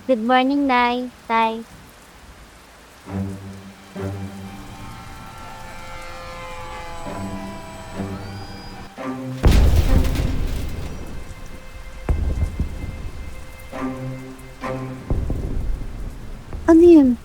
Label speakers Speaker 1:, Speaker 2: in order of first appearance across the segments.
Speaker 1: Good morning, Nay. Tay.
Speaker 2: Ano yun?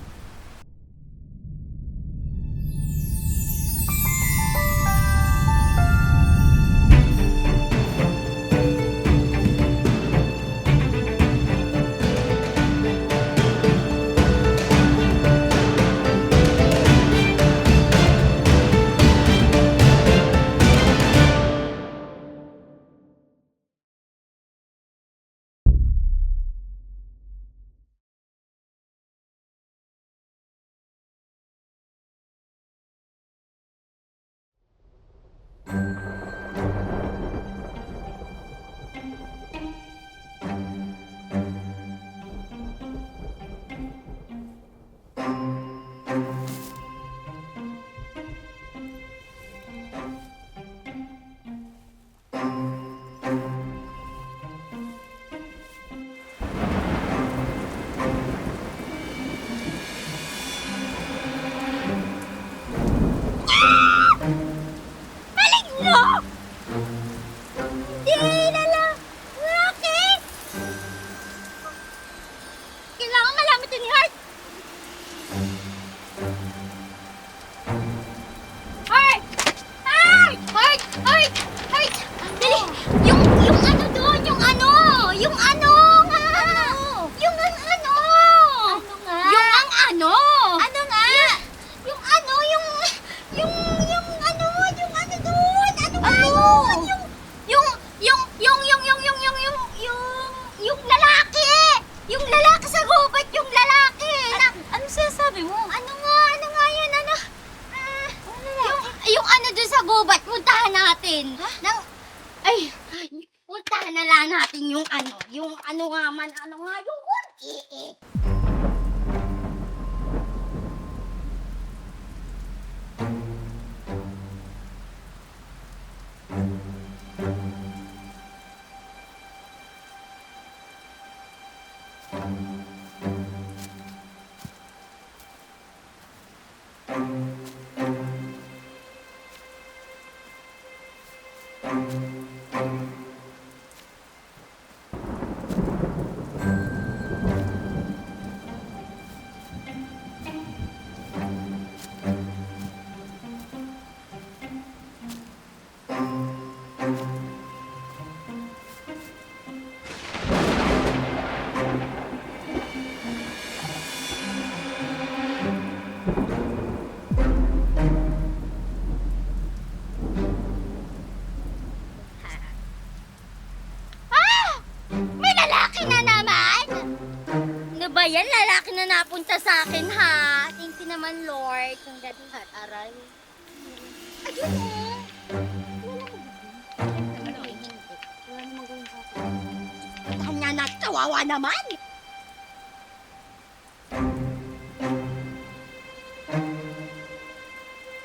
Speaker 1: Maligno! Di na lang! Rocky! Kailangan malaman ito ni Hart! Hart! Hart! Hart! Hart! Hart! Dali! Yung ano doon! Yung ano! Yung ano nga! Yung ang ano! Ano nga? Yung ang ano! Ano nga? Yung ano! Yung ano! Yung ano doon! Ano nga yun? Yung lalaki! Yung lalaki sa gubat! Yung lalaki! Ano sinasabi mo? Ano nga yan? Ano? Yung ano doon sa gubat, puntahan natin. Ha? Puntahan na lang natin yung ano yung kunti eh. May lalaki na naman! Ano ba yan? Lalaki na napunta sa akin, ha? Thank you naman, Lord. Ang galing hat, aray. Ayun, oh. Wala namang gawin sa akin. Puntahan nga natin, kawawa naman!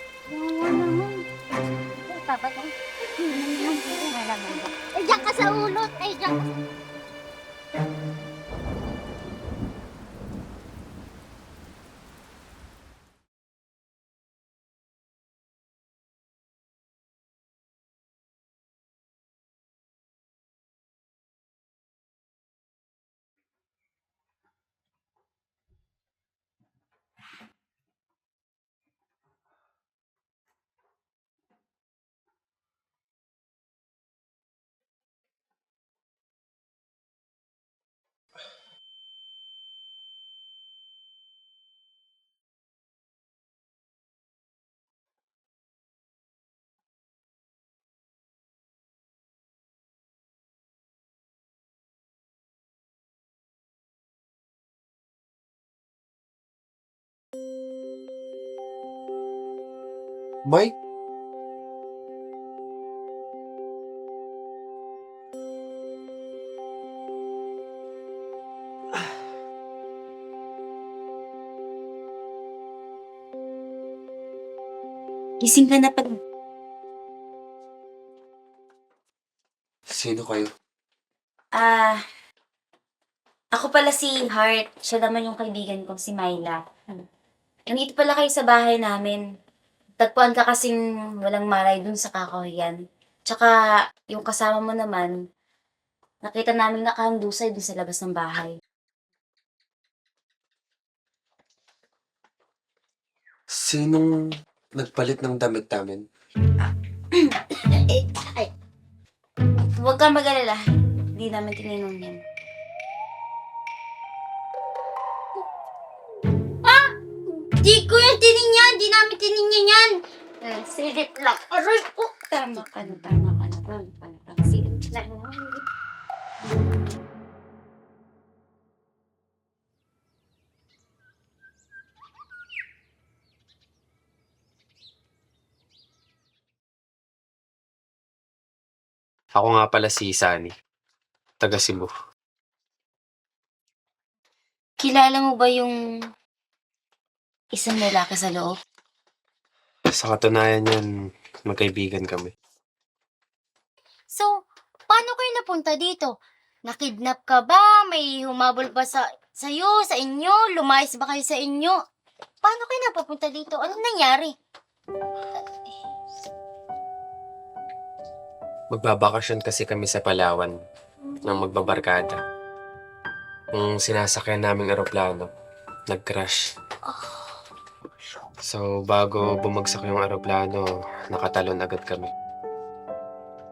Speaker 1: Kawawa naman. Papatong. Ay, diyan ka sa ulot. Ay, diyan ka sa...
Speaker 3: Mike?
Speaker 2: Gising ka na pag...
Speaker 3: Sino kayo?
Speaker 2: Ah, Ako pala si Heart. Siya naman yung kaibigan ko, si Myla. Nandito pala kayo sa bahay namin. Tagpuan ka kasing walang malay dun sa kakahuyan. Tsaka, yung kasama mo naman, nakita namin nakahandusay dun sa labas ng bahay.
Speaker 3: Sinong nagpalit ng damit namin?
Speaker 2: Huwag kang mag-alala. Hindi namin tinanong yan.
Speaker 1: Di ko yung tinignan. Di namin tinignan yan. Silip lang. Aray ko.
Speaker 2: Tama ka na, tama ka na. Tama ka na. Silip lang.
Speaker 4: Ako nga pala si Sunny, taga Cebu.
Speaker 2: Kilala mo ba yung isang lalaki sa loob?
Speaker 4: Sa katunayan yan, magkaibigan kami.
Speaker 1: So, paano kayo napunta dito? Nakidnap ka ba? May humabol ba sa'yo, sa inyo? Lumayas ba kayo sa inyo? Paano kayo napapunta dito? Anong nangyari?
Speaker 4: Magbabakasyon kasi kami sa Palawan ng magbabarkada. Yung sinasakyan naming eroplano, nag-crash. So, bago bumagsak yung eroplano, nakatalon agad kami.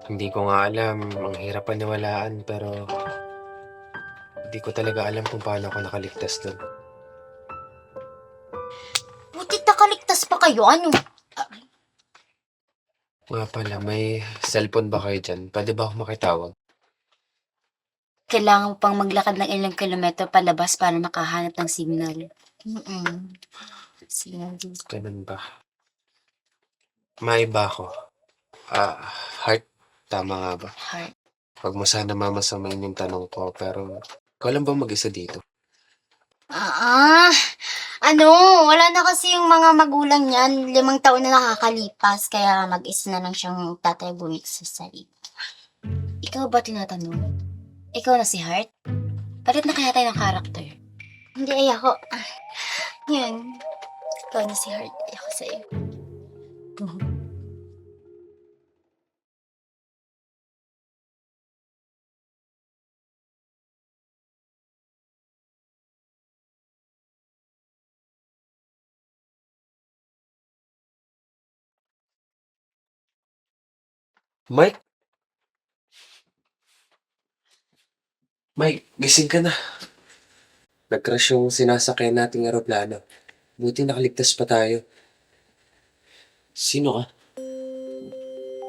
Speaker 4: Hindi ko nga alam, ang hirap paniwalaan, pero hindi ko talaga alam kung paano ako nakaligtas doon.
Speaker 1: Butit nakaligtas pa kayo. Ano?
Speaker 4: Nga pala, may cellphone ba kayo dyan? Pwede ba ako makitawag?
Speaker 2: Kailangan mo pang maglakad ng ilang kilometro palabas para makahanap ng signal. Signal dito.
Speaker 4: Ganun ba? May iba ako. Heart, tama nga ba?
Speaker 2: Heart.
Speaker 4: Huwag mo sana mamasamain yung tanong ko, pero ikaw lang ba mag-isa dito?
Speaker 1: Wala na kasi yung mga magulang niyan. 5 taon na nakakalipas, kaya mag-isa na lang siyang tataybuin sa sarili.
Speaker 2: Ikaw ba tinatanong? Ikaw na si Heart? Palit na kaya tayo ng karakter?
Speaker 1: Hindi, ayoko. Yun. Ikaw na si Heart. Ayoko sa'yo.
Speaker 3: Mike? Mike, gising ka na. Nag-crash yung sinasakyan nating eroplano. Buti nakaligtas pa tayo.
Speaker 5: Sino ka?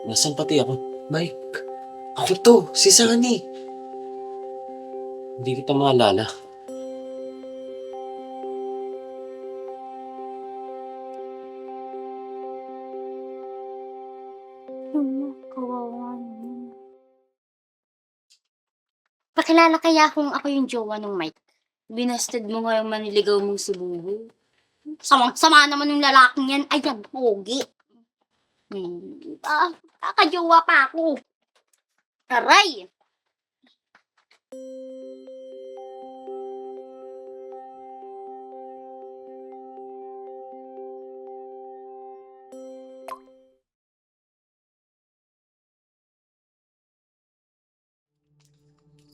Speaker 5: Nasaan pati ako?
Speaker 3: Mike, ako to, si Sunny.
Speaker 5: Hindi kita maalala.
Speaker 1: Pakilala kaya kung ako yung jowa ng Mike.
Speaker 2: Binasted mo nga yung maniligaw mong si Bubu.
Speaker 1: Sama naman yung lalaking yan. Ayan, pogi. Kakajowa pa ako. Aray!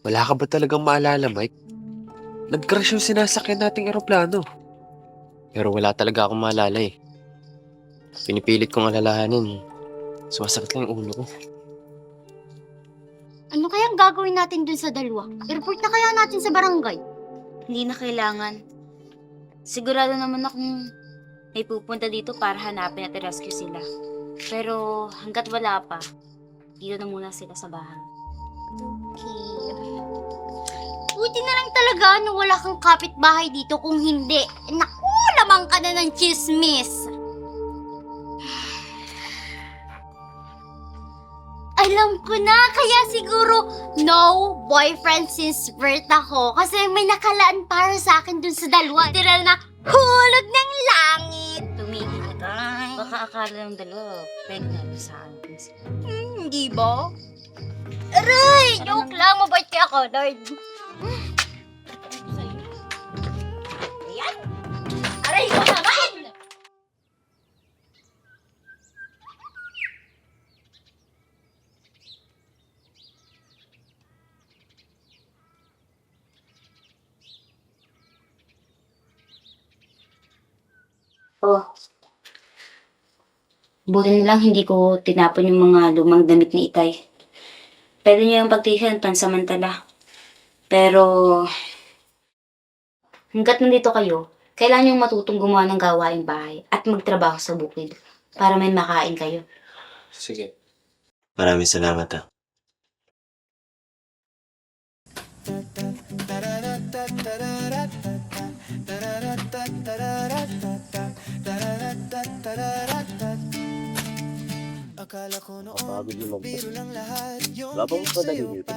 Speaker 3: Wala ka ba talagang maalala, Mike? Nag-crash yung sinasakyan nating eroplano.
Speaker 5: Pero wala talaga akong maalala eh. Pinipilit kong alalahanin. Sumasakit lang yung ulo ko.
Speaker 1: Ano kayang gagawin natin dun sa dalawa? I-report na kaya natin sa barangay?
Speaker 2: Hindi na kailangan. Sigurado naman akong may pupunta dito para hanapin at i-rescue sila. Pero hanggat wala pa, dito na muna sila sa bahay.
Speaker 1: Okay. Buti na lang talaga na wala kang kapitbahay dito kung hindi. Naku, lamang ka na ng chismis. Alam ko na, kaya siguro no boyfriend since birth ako. Kasi may nakalaan para sa akin dun sa dalawa. Tira na hulog ng langit.
Speaker 2: Tumigil ka. Baka akala ng dalawa, pregnant sa akin.
Speaker 1: Hindi ba? Aray! Joke lang, mabait kaya ako, Lord. Aray ko naman!
Speaker 2: Oh. Buti na lang hindi ko tinapon yung mga lumang damit ni Itay. Pwede niyo yung pagtiisyan pansamantala. Pero, hanggat nandito kayo, kailangan niyong matutong gumawa ng gawaing bahay at magtrabaho sa bukid para may makain kayo.
Speaker 3: Sige.
Speaker 5: Maraming salamat ah. Pagod yung Wala pang padali dito.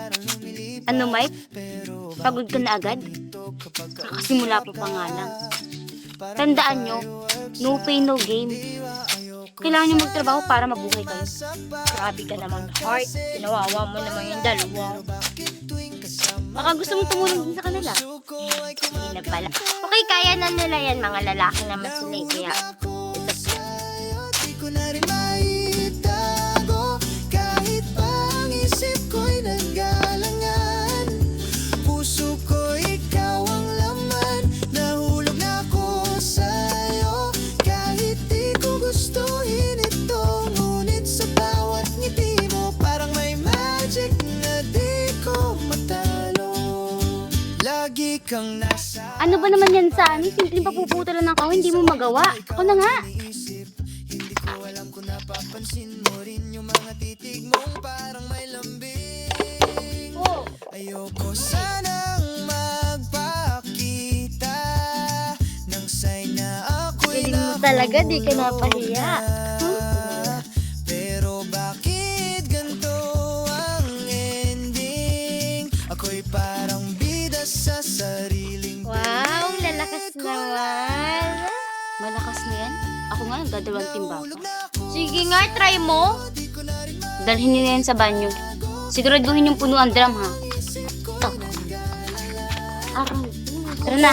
Speaker 2: Ano, Mike? Pagod ka na agad? Kakasimula pa pa nga lang. Tandaan nyo, no pain, no gain. Kailangan nyo magtrabaho para mabuhay kayo.
Speaker 1: Grabe ka naman, Heart. Kinawawa mo naman yung dalawa.
Speaker 2: Baka gusto mong tumulong din sa kanila.
Speaker 1: Hindi na pala. Okay, kaya na nila yan. Mga lalaki naman sila eh. Kaya,
Speaker 6: Di ko na rin maitago kahit pa ang isip ko'y nagalangan. Puso ko ikaw ang laman, nahulog na ako sa'yo. Kahit di ko gustuhin ito, ngunit sa bawat ngiti mo parang may magic na di ko matalo. Lagi kang nasa
Speaker 2: Ano ba naman yan sa amin? Simpleng papuputalan ng kahon, hindi mo magawa. Ako na nga.
Speaker 6: Hindi ko alam kung napapansin mo rin yung mga titig mong parang may lambing. Ayoko sanang magpakita nang sign na ako'y
Speaker 1: Galing mo talaga, di ka napahiya.
Speaker 6: Pero bakit ganito ang ending? Ako'y parang bida sa sariling
Speaker 1: Wow, lalakas naman.
Speaker 2: Malakas na yan. Ako nga, nagdadalawang timba pa.
Speaker 1: Sige nga, try mo.
Speaker 2: Dalhin niyo yan sa banyo. Siguraduhin yung puno ang drum, ha? Aray. Tara na.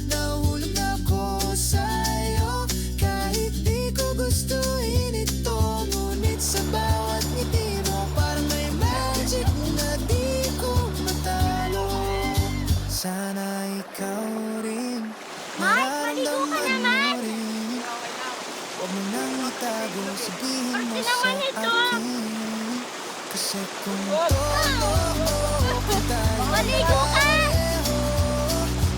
Speaker 6: Nahulog na ako sa'yo kahit di ko gustuhin ito, ngunit sa bawat ngiti mo parang may magic na di ko matalo. Sana ikaw rin
Speaker 1: maligo ka naman.
Speaker 6: Huwag mo nang itago, sabihin mo sa
Speaker 1: naman ito.
Speaker 6: akin. Kasi kung totoo tayo
Speaker 1: Maligo ka!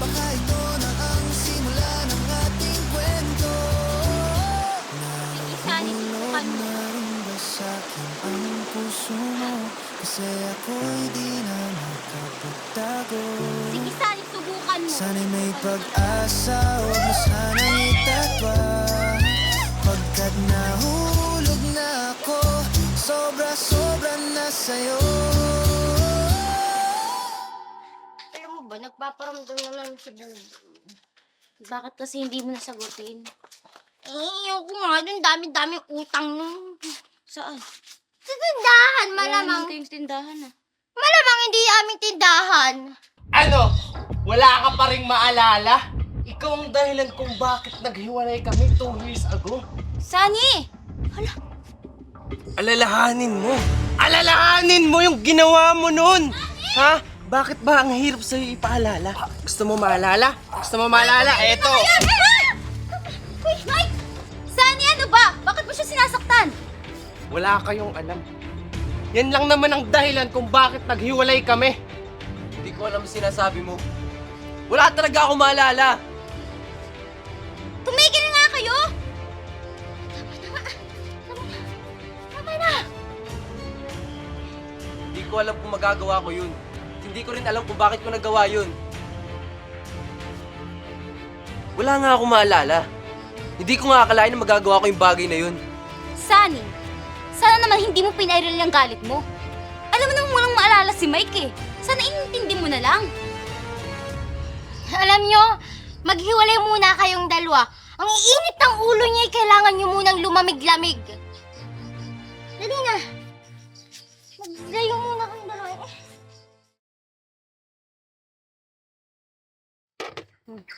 Speaker 6: baka ito na ang simula ng ating kwento.
Speaker 1: Isani, subukan mo.
Speaker 6: Na rin ba sa'kin ang puso mo? Kasi ako'y di na makapagtago.
Speaker 1: Sige, Sani, subukan mo.
Speaker 6: Sana'y may pag-asa, huwag mo sana'y itatwa. Pagkat nahulog na ako, sobra-sobra na sa'yo.
Speaker 1: Alam mo ba, nagpaparamdam na lang sa buhay.
Speaker 2: Bakit kasi hindi mo nasagutin?
Speaker 1: Ayoko nga dun, dami-daming utang nun.
Speaker 2: Saan?
Speaker 1: Sa tindahan,
Speaker 2: Wala
Speaker 1: malamang.
Speaker 2: naman kayong tindahan, ah.
Speaker 1: Malamang hindi aming tindahan.
Speaker 7: Ano? Wala ka pa rin maalala? Ikaw ang dahilan kung bakit naghiwalay kami 2 years ago.
Speaker 2: Sani!
Speaker 7: Alalahanin mo! Alalahanin mo yung ginawa mo nun! Ha? Bakit ba ang hirap sa'yo ipaalala? Gusto mo maalala? Gusto mo maalala? Eto!
Speaker 1: Uy, Mike! Sani, ano ba? Bakit mo siya sinasaktan?
Speaker 7: Wala kayong alam. Yan lang naman ang dahilan kung bakit naghiwalay kami.
Speaker 3: Hindi ko alam sinasabi mo. Wala talaga ako maalala.
Speaker 1: Tumigil nga kayo! Tama na!
Speaker 3: Hindi ko alam kung magagawa ko yun. Hindi ko rin alam kung bakit ko nagawa yun. Wala nga ako maalala. Hindi ko nga akalain na magagawa ko yung bagay na yun.
Speaker 2: Sani! Sana naman hindi mo pinairal yung galit mo. Alam mo naman walang maalala si Mike, eh. Sana inintindi mo na lang.
Speaker 1: Alam nyo, maghiwalay muna kayong dalawa. Ang iinit ng ulo niya, kailangan nyo munang lumamig-lamig. Dali na. Maglayo muna kayong dalawa.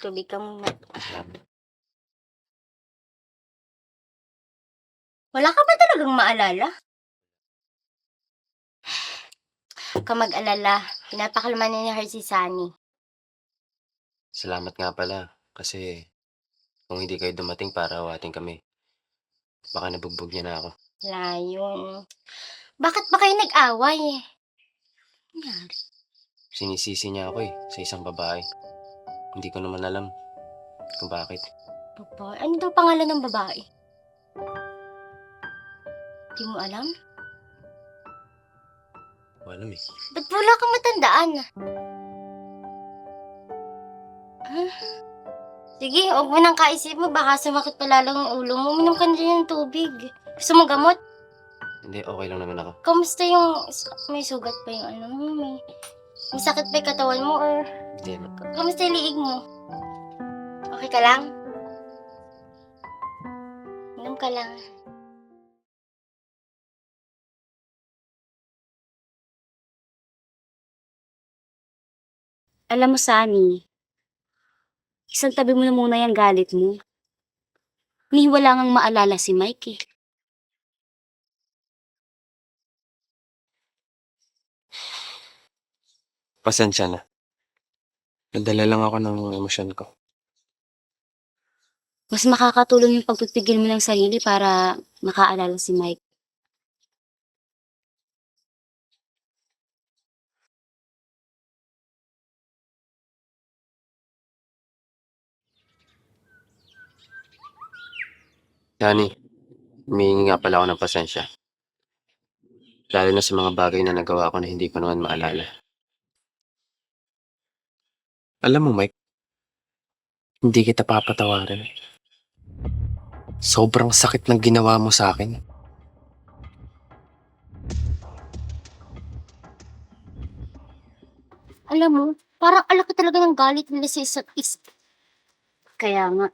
Speaker 1: Tubig ka muna. Wala ka ba talagang maalala? Huwag ka mag-alala. Pinapakalma na ni Heart si Sunny.
Speaker 5: Salamat nga pala. Kasi kung hindi kayo dumating para awatin kami, baka nabugbog niya na ako.
Speaker 1: Wala yun. Bakit ba kayo nag-away?
Speaker 5: Sinisisi niya ako sa isang babae. Hindi ko naman alam kung bakit.
Speaker 1: Babae? Ano daw pangalan ng babae? Di mo alam?
Speaker 5: Wala eh.
Speaker 1: Ba't wala kang matandaan? Sige, huwag mo nang kaisip mo. Baka sumakit pa lalo ang ulo mo. Uminom ka na rin ng tubig. Gusto mo gamot?
Speaker 5: Hindi, okay lang naman ako.
Speaker 1: Kamusta yung... May sugat pa yung ano mo? May sakit pa yung katawan mo? Or
Speaker 5: Hindi,
Speaker 1: kamusta yung liig mo? Okay ka lang? Inom ka lang.
Speaker 2: Alam mo, Sunny, isang tabi mo na muna yung galit mo. Ni wala ngang maalala si Mike eh.
Speaker 5: pasensya na. Nadala lang ako ng emosyon ko.
Speaker 2: Mas makakatulong yung pagpipigil mo ng sarili para makaalala si Mike.
Speaker 5: Dani, humihingi nga pala ako ng pasensya. Lalo na sa mga bagay na nagawa ko na hindi ko naman maalala. Alam mo, Mike, hindi kita papatawarin. Sobrang sakit ng ginawa mo sa akin.
Speaker 1: Alam mo, parang alaki talaga ng galit nila sa isa't isa.
Speaker 2: Kaya nga.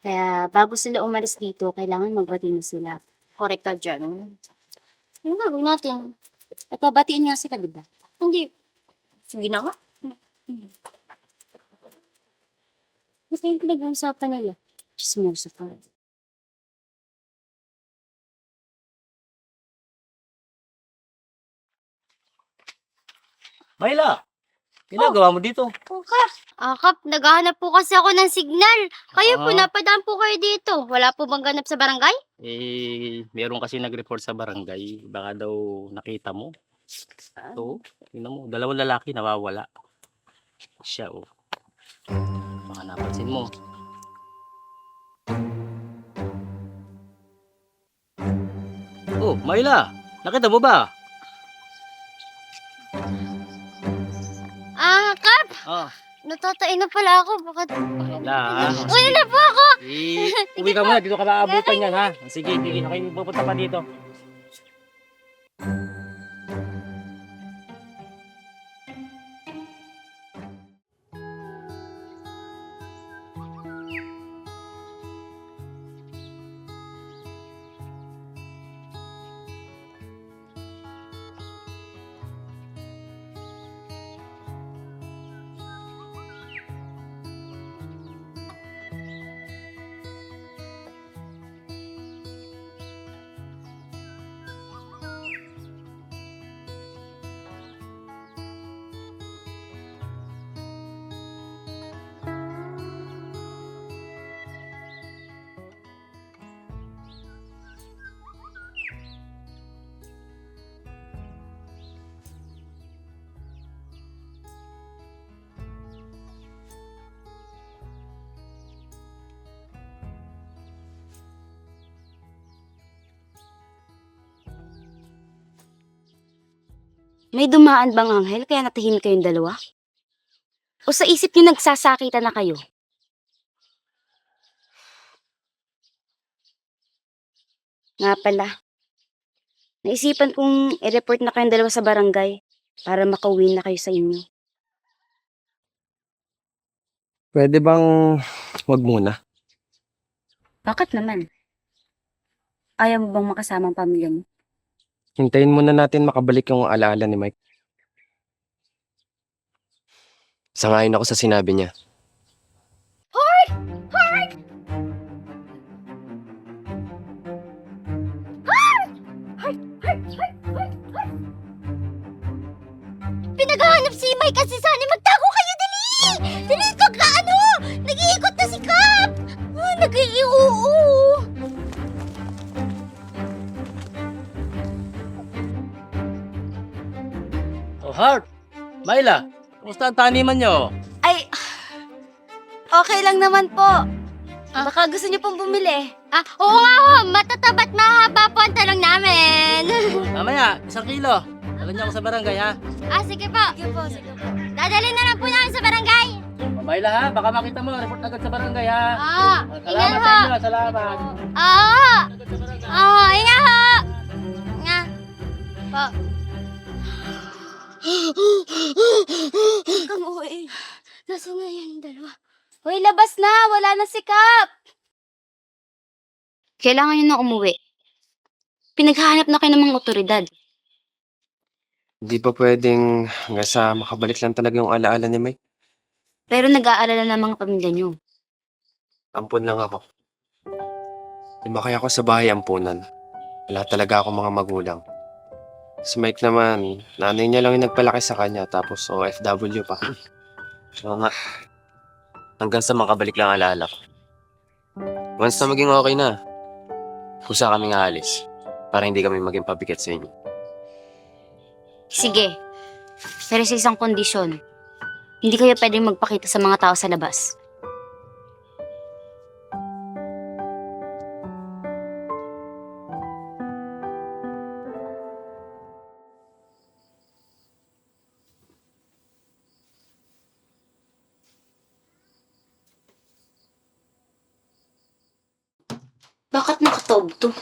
Speaker 2: Kaya bago sila umalis dito, kailangan magbati na sila.
Speaker 1: Correct ka dyan. Ano gagawin natin?
Speaker 2: At babatiin nga sila, di ba?
Speaker 1: Hindi. Sige na nga.
Speaker 2: Basta yung pinag-uusapan nila. Chismosa pa.
Speaker 7: Myla, ginagawa mo dito?
Speaker 1: Akap, naghahanap po kasi ako ng signal. Kayo po,
Speaker 8: Ah.
Speaker 1: napadaan po kayo dito. Wala po bang ganap sa barangay?
Speaker 8: Meron kasi nag-report sa barangay. Baka daw nakita mo. Oo, tingnan mo. Dalawang lalaki nawawala. Siya, oh. Baka napansin mo. Oh, Myla! Nakita mo ba?
Speaker 1: Kap!
Speaker 8: Ah,
Speaker 1: Natatain na pala ako. Baka...
Speaker 8: Myla.
Speaker 1: Uwi na po ako!
Speaker 8: Uwi ka muna. Dito ka maabutan yan, ha? Sige, sige. Okay, pupunta pa dito.
Speaker 2: May dumaan bang anghel kaya natahimik kayong dalawa? O sa isip niyo nagsasakitan na kayo? Nga pala, naisipan kong i-report na kayong dalawa sa barangay para makauwi na kayo sa inyo.
Speaker 5: Pwede bang wag muna?
Speaker 2: Bakit naman? Ayaw mo bang makasama ang pamilya mo?
Speaker 5: Hintayin muna natin makabalik yung alaala ni Mike. Sangayon ako sa sinabi niya.
Speaker 1: May kasi Sunny, magtago kayo, dali! Dali, pagka ano! Nag-iikot na si Kap! Nag-iioo!
Speaker 8: Oh, Heart! Myla! Kumusta ang taniman nyo?
Speaker 2: Ay, okay lang naman po. Baka gusto niyo pong bumili.
Speaker 1: Oo nga ho! Matataba't mahaba po ang talong namin!
Speaker 8: Mamaya, 1 kilo. Alam niyo ako sa barangay, ha?
Speaker 1: Sige po!
Speaker 2: Sige po, sige po.
Speaker 1: Dadalhin na lang po namin sa barangay!
Speaker 8: Myla, ha? Baka makita mo. Report agad sa barangay, ha?
Speaker 1: Ingat
Speaker 8: Salamat
Speaker 1: ho!
Speaker 8: sa inyo. Salamat.
Speaker 1: Ingat ho! Nga. Po.
Speaker 2: Kamuwi.
Speaker 1: Nasaan nga yung dalawa?
Speaker 2: Hoy, labas na. Wala na si Kap. Kailangan niyo na umuwi. Pinaghahanap na kayo ng mga otoridad.
Speaker 3: Hindi pa pwedeng hanggang sa makabalik lang talaga yung alaala ni May.
Speaker 2: Pero nag-aalala na mga pamilya niyo.
Speaker 3: Ampun lang ako. Lumakay ako sa bahay ampunan. Wala talaga ako mga magulang. Si Mike naman, nanay niya lang yung nagpalaki sa kanya tapos OFW pa.
Speaker 5: Oo nga. Hanggang sa makabalik lang alaala ko. Once na maging okay na, kusa kami nga alis para hindi kami maging pabigat sa inyo.
Speaker 2: Sige. Pero sa isang kondisyon. Hindi kayo pwedeng magpakita sa mga tao sa labas. Bakit nakataob to?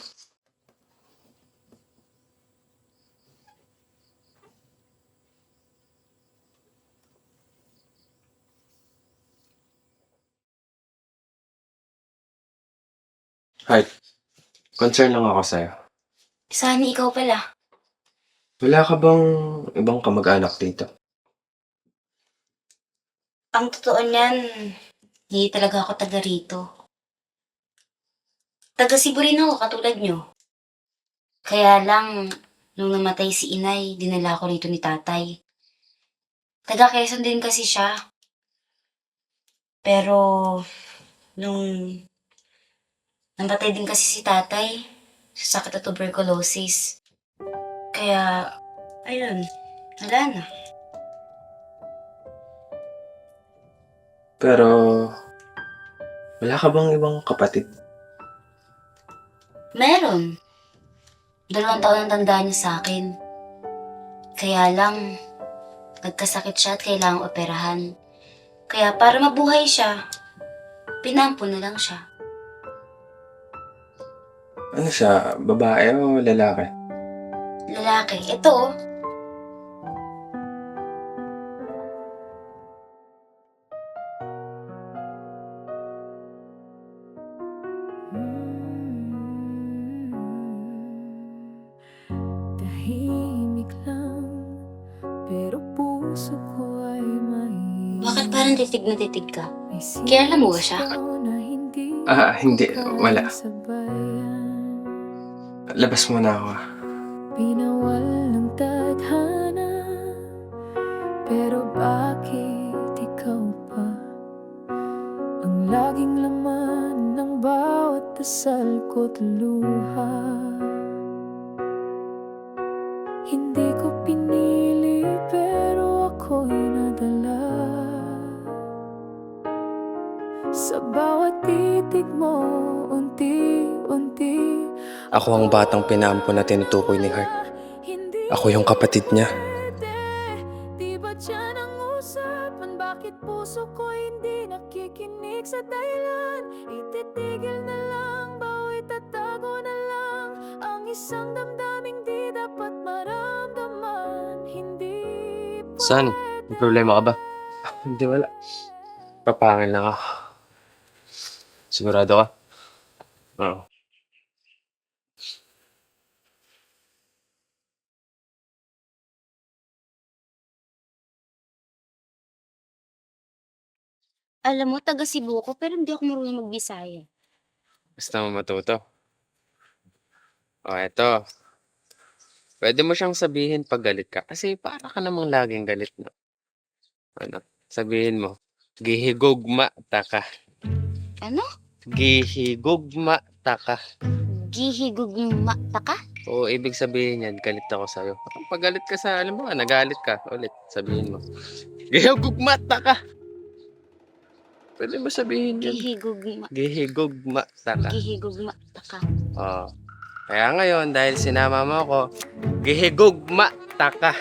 Speaker 3: Hi. Concern lang ako sa'yo.
Speaker 2: Sunny, ikaw pala.
Speaker 3: Wala ka bang ibang kamag-anak dito?
Speaker 2: Ang totoo niyan, hindi talaga ako taga rito. Taga Cebu rin ako, katulad nyo. Kaya lang, nung namatay si inay, dinala ko rito ni tatay. Taga Quezon din kasi siya. Pero, nung namatay din kasi si tatay, sa sakit na tuberculosis. Kaya, ayun, wala na.
Speaker 3: Pero, wala ka bang ibang kapatid?
Speaker 2: Meron. 2 taon ang tanda niya sa akin. Kaya lang, nagkasakit siya at kailangang operahan. Kaya para mabuhay siya, pinampo na lang siya.
Speaker 3: Ano siya, babae o lalaki?
Speaker 2: Lalaki. Ito oh.
Speaker 6: Tahimik lang, pero puso ko ay may
Speaker 2: Bakit parang titig na titig ka? Kilala mo ba siya?
Speaker 3: Hindi. Wala. Labas muna ako.
Speaker 6: Pinawal ng tadhana, pero bakit ikaw pa ang laging laman ng bawat dasal ko't luha? Hindi ko pinili pero ako'y nadala sa bawat titig mo, unti-unti.
Speaker 3: Ako ang batang pinampo na tinutukoy ni Heart. Ako yung kapatid niya.
Speaker 6: Di ba dyan ang usapan? Bakit puso ko hindi nakikinig sa dahilan? Ititigil na lang, bawi tatago na lang ang isang damdaming di dapat maramdaman. Hindi
Speaker 5: San, may problema ka ba?
Speaker 3: Hindi, wala. Papangil lang ako.
Speaker 5: Sigurado ka?
Speaker 3: Oo.
Speaker 2: Alam mo, taga Cebu ko, pero hindi ako marunong magbisaya.
Speaker 3: Basta mo matuto. Eto. Pwede mo siyang sabihin pag galit ka. Kasi para ka namang laging galit, no? Ano? Sabihin mo. Gihigugma taka.
Speaker 2: Ano?
Speaker 3: Gihigugma taka.
Speaker 2: Gihigugma ka?
Speaker 3: Oo, ibig sabihin yan, galit ako sa'yo. Pag galit ka sa, alam mo, nagalit ka, ulit, sabihin mo. Gihigugma taka. Pwede ba sabihin yun? Gihigugma taka.
Speaker 2: Gihigugma ka.
Speaker 3: Oo. Kaya ngayon, dahil sinama mo ako, gihigugma taka.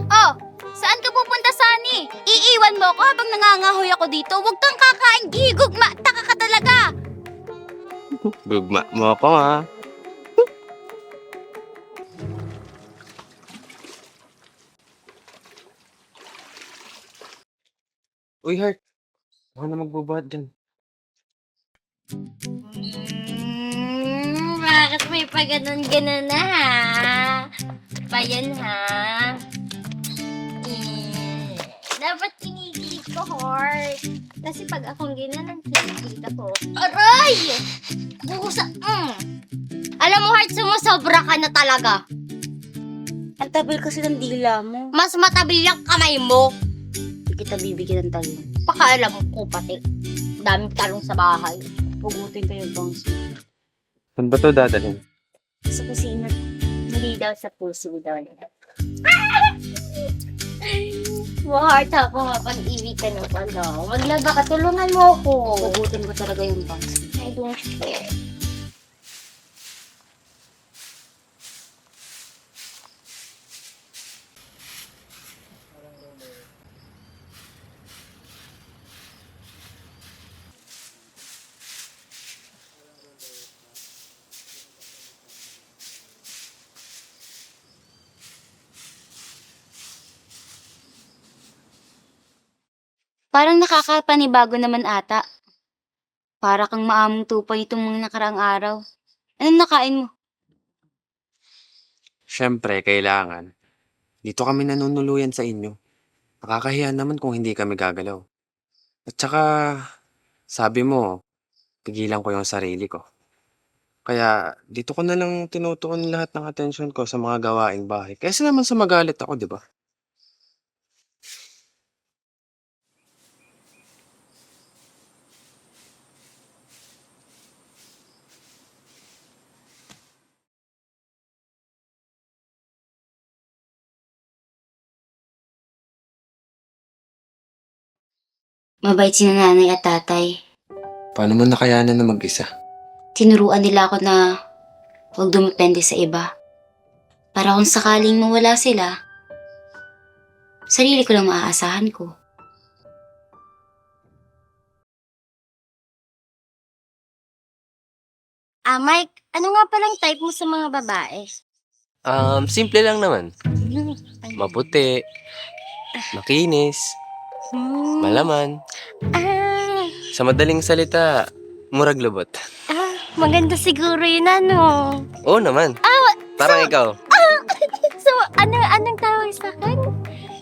Speaker 1: Oh, saan ka pupunta, Sunny? Iiwan mo ako habang nangangahoy ako dito? Huwag kang kakain, gihigugma, taka ka talaga!
Speaker 3: Gugma mo ako, ha? Uy, Heart. Ako na magbubuhat dyan.
Speaker 1: Bakit may pa ganun-ganun na, ha? Pa yan, ha? Dapat kinikilig ko, Heart. Kasi pag akong ginanon, kinikilig ako. Aray! Alam mo, Heart, sumusobra ka na talaga.
Speaker 2: Ang tabil kasi ng dila mo.
Speaker 1: Mas matabil yung kamay mo.
Speaker 2: Hindi kita bibigyan ng talon.
Speaker 1: Pakaalam ko pati. Daming talong sa bahay.
Speaker 2: Pugutin ko yung bangs.
Speaker 3: Saan ba ito dadalhin?
Speaker 2: Sa kusina. Hindi daw sa puso daw nila.
Speaker 1: Heart, ako mapag-ibig ka ng ano. Maglaba ka, tulungan mo ako.
Speaker 2: Pugutin ko talaga yung bangs.
Speaker 1: I don't care.
Speaker 2: Parang nakakapanibago naman ata. Para kang maamong tupay itong mga nakaraang araw. Anong nakain mo?
Speaker 3: Siyempre, kailangan. Dito kami nanunuluyan sa inyo. Nakakahiya naman kung hindi kami gagalaw. At saka, sabi mo, pigilan ko yung sarili ko. Kaya, dito ko na lang tinutuon lahat ng atensyon ko sa mga gawaing bahay. Kaysa naman sa magalit ako, di ba?
Speaker 2: Mabait si nanay at tatay.
Speaker 3: Paano mo nakayanan na mag-isa?
Speaker 2: Tinuruan nila ako na huwag dumepende sa iba. Para kung sakaling mawala sila, sarili ko lang maaasahan ko.
Speaker 1: Mike, ano nga palang type mo sa mga babae?
Speaker 5: Simple lang naman. Maputi, makinis, malaman.
Speaker 1: Ah,
Speaker 5: Sa madaling salita, murag lubot.
Speaker 1: maganda siguro yun, ano?
Speaker 5: Oo naman. Parang ikaw,
Speaker 1: So, anong tawag sa akin?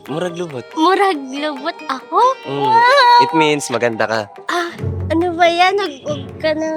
Speaker 5: murag lubot.
Speaker 1: Murag lubot ako?
Speaker 5: Mm. It means maganda ka.
Speaker 1: Ano ba yan? Huwag ka na...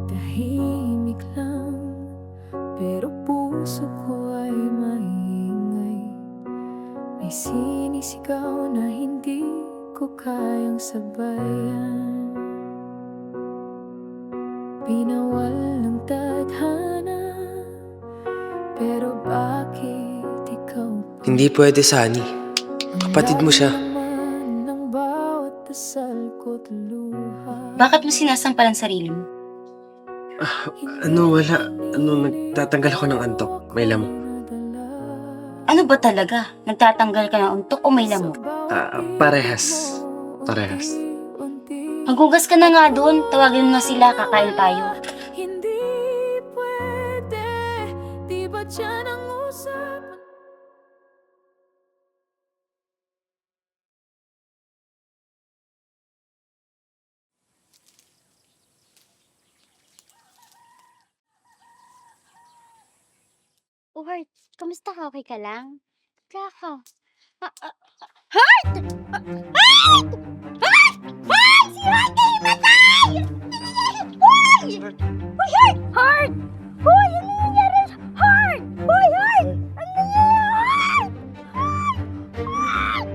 Speaker 9: Tahimik lang, pero puso ko ay maingay. May sinisigaw na hindi ko kayang sabayan. Pinawal ng tadhana, pero bakit ikaw pa?
Speaker 3: Hindi pwede, Sunny. Kapatid mo siya.
Speaker 9: Laman ng bawat dasal ko't luha.
Speaker 2: Bakit mo sinasampal ang sarili mo?
Speaker 3: Wala. Nagtatanggal ako ng antok. May lamok.
Speaker 2: Ano ba talaga? Nagtatanggal ka ng untok o may lamok?
Speaker 3: Parehas. Parehas.
Speaker 2: Maghugas ka na nga doon. Tawagin mo na sila. Kakain tayo.
Speaker 9: Hindi pwede, di ba dyan ang usapan?
Speaker 1: Oh, Heart, kamusta ka? Okay ka lang? Kaka. Heart! Heart! Heart! Heart! Si Heart na himatay! Hoy! Hoy, Heart! Heart! Hoy, ano nangyari? Heart! Hoy, Heart! Ano nangyari? Heart! Heart!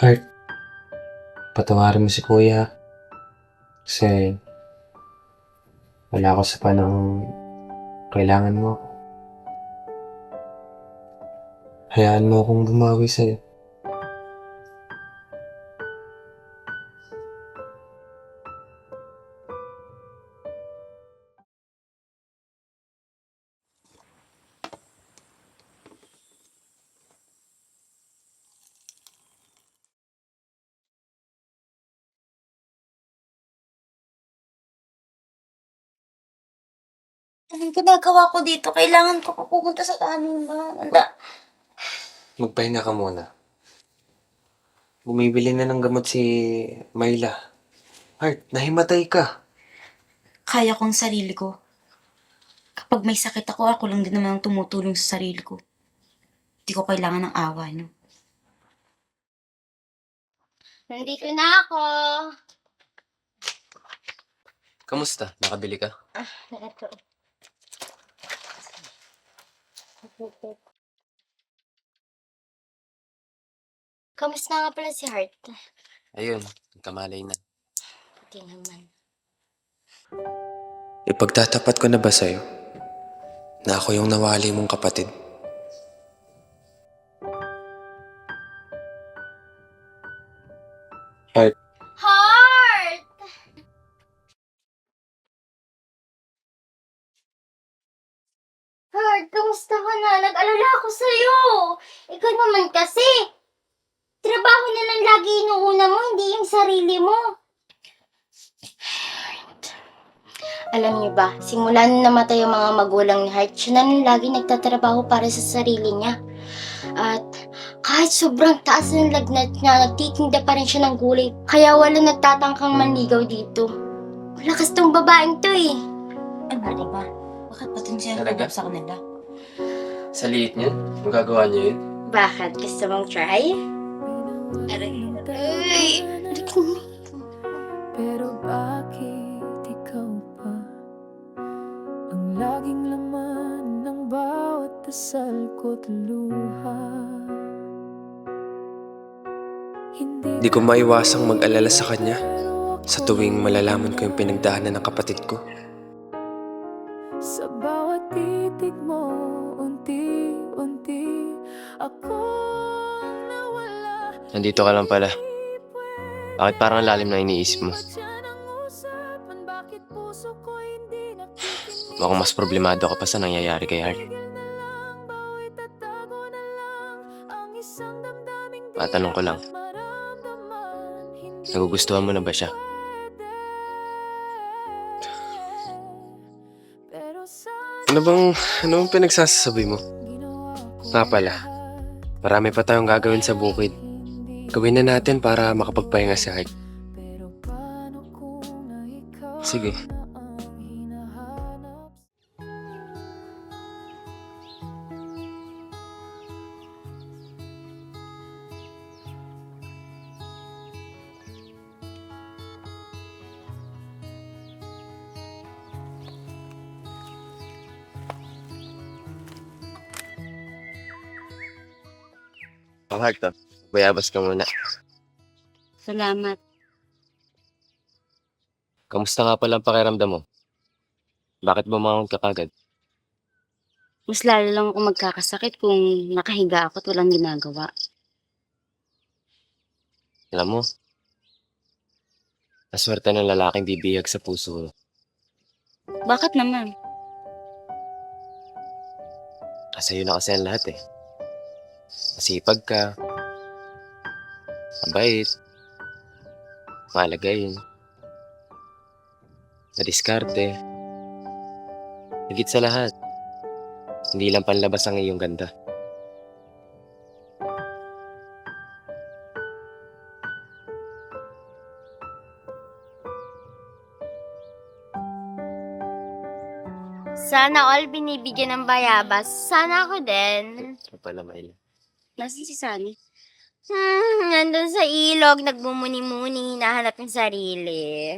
Speaker 4: Heart, patawarin mo si Kuya. Kasi wala ako sa panahong kailangan mo ako. Hayaan mo akong bumawi sa'yo.
Speaker 2: Anong ginagawa ko dito? Kailangan ko pa pumunta sa tanunan. Wala.
Speaker 4: Magpahinga ka muna. Bumibili na ng gamot si Myla. Heart, nahimatay ka.
Speaker 2: Kaya kong sarili ko. Kapag may sakit ako lang din naman ang tumutulong sa sarili ko. Hindi ko kailangan ng awa niyo.
Speaker 1: Nandito na ako.
Speaker 5: Kamusta? Nakabili ka?
Speaker 1: Ito. Kamusta nga pala si Heart?
Speaker 5: Ayun, kamalay na.
Speaker 1: Pati naman.
Speaker 3: Ipagtatapat ko na ba sa'yo na ako yung nawali mong kapatid?
Speaker 4: Heart,
Speaker 1: Heart! Heart, kamusta ka na? Nag-alala ako sa'yo. Ikaw naman kasi. Trabaho na lang lagi inuuna mo, hindi yung sarili mo. Alam niyo ba, simula nung namatay yung mga magulang ni Heart, siya na nung lagi nagtatrabaho para sa sarili niya. At kahit sobrang taas ng lagnat niya, nagtitinda pa rin siya ng gulay. Kaya wala nagtatangkang manligaw dito. Malakas tong babaeng to eh.
Speaker 2: Ano ka ba? Bakit pati siya
Speaker 5: Talaga?
Speaker 2: sa kanila?
Speaker 5: Sa liit niya? Magagawa niya yun?
Speaker 1: Bakit? Gusto mong try? Ay!
Speaker 9: Pero bakit ikaw pa ang laging laman ng bawat dasal ko't luha?
Speaker 3: Di ko maiwasang mag-alala sa kanya sa tuwing malalaman ko yung pinagdaanan ng kapatid ko.
Speaker 9: Sa bawat titig mo, unti-unti akong nawala.
Speaker 5: Nandito ka lang pala. Bakit parang lalim na iniisip mo? Mukhang mas problemado ka pa sa nangyayari kay Heart. Matanong ko lang, nagugustuhan mo na ba siya?
Speaker 3: Ano bang pinagsasabi mo? Nga pala, marami pa tayong gagawin sa bukid. Gawin na natin para makapagpahinga si Heart. Sige.
Speaker 5: Ang Heart, bayabas ka muna.
Speaker 1: Salamat.
Speaker 5: Kamusta nga pala ang pakiramdam mo? Bakit bumangon ka kagad?
Speaker 1: Mas lalo lang ako magkakasakit kung nakahiga ako at walang ginagawa.
Speaker 5: Alam mo, naswerte ng lalaking bibihag sa puso.
Speaker 1: Bakit naman?
Speaker 5: Kasi yun na kasi ang lahat eh. Masipag ka, mabait, malagayin, madiskarte, Higit sa lahat, hindi lang panlabas ang iyong ganda.
Speaker 1: Sana all binibigyan ng bayabas. Sana ako din.
Speaker 5: Ito pala, Myla.
Speaker 2: Nasaan si Sunny?
Speaker 1: Nandun sa ilog, nagmumuni-muni, hinahanap yung sarili.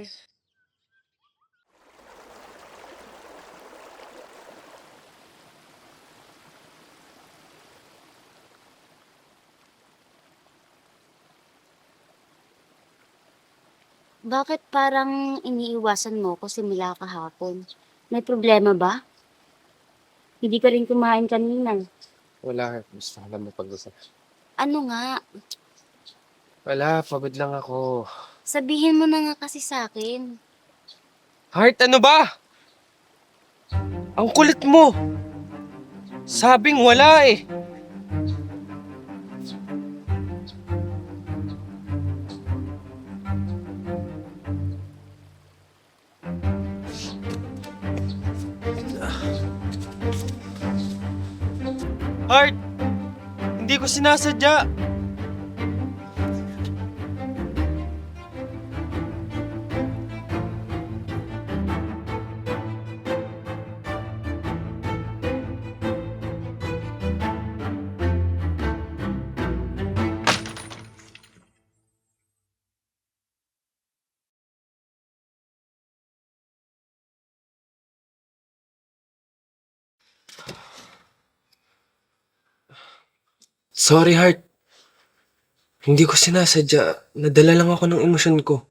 Speaker 2: Bakit parang iniiwasan mo ko simula kahapon? May problema ba? Hindi ka rin kumain kanina.
Speaker 3: Wala, gusto ko lang mapag-usap.
Speaker 2: Ano nga?
Speaker 3: Wala, pagod lang ako.
Speaker 2: Sabihin mo na nga kasi sa akin.
Speaker 7: Heart, ano ba? Ang kulit mo! Sabing wala eh. Heart! Hindi ko sinasadya. Sorry, Heart. Hindi ko sinasadya. Nadala lang ako ng emosyon ko.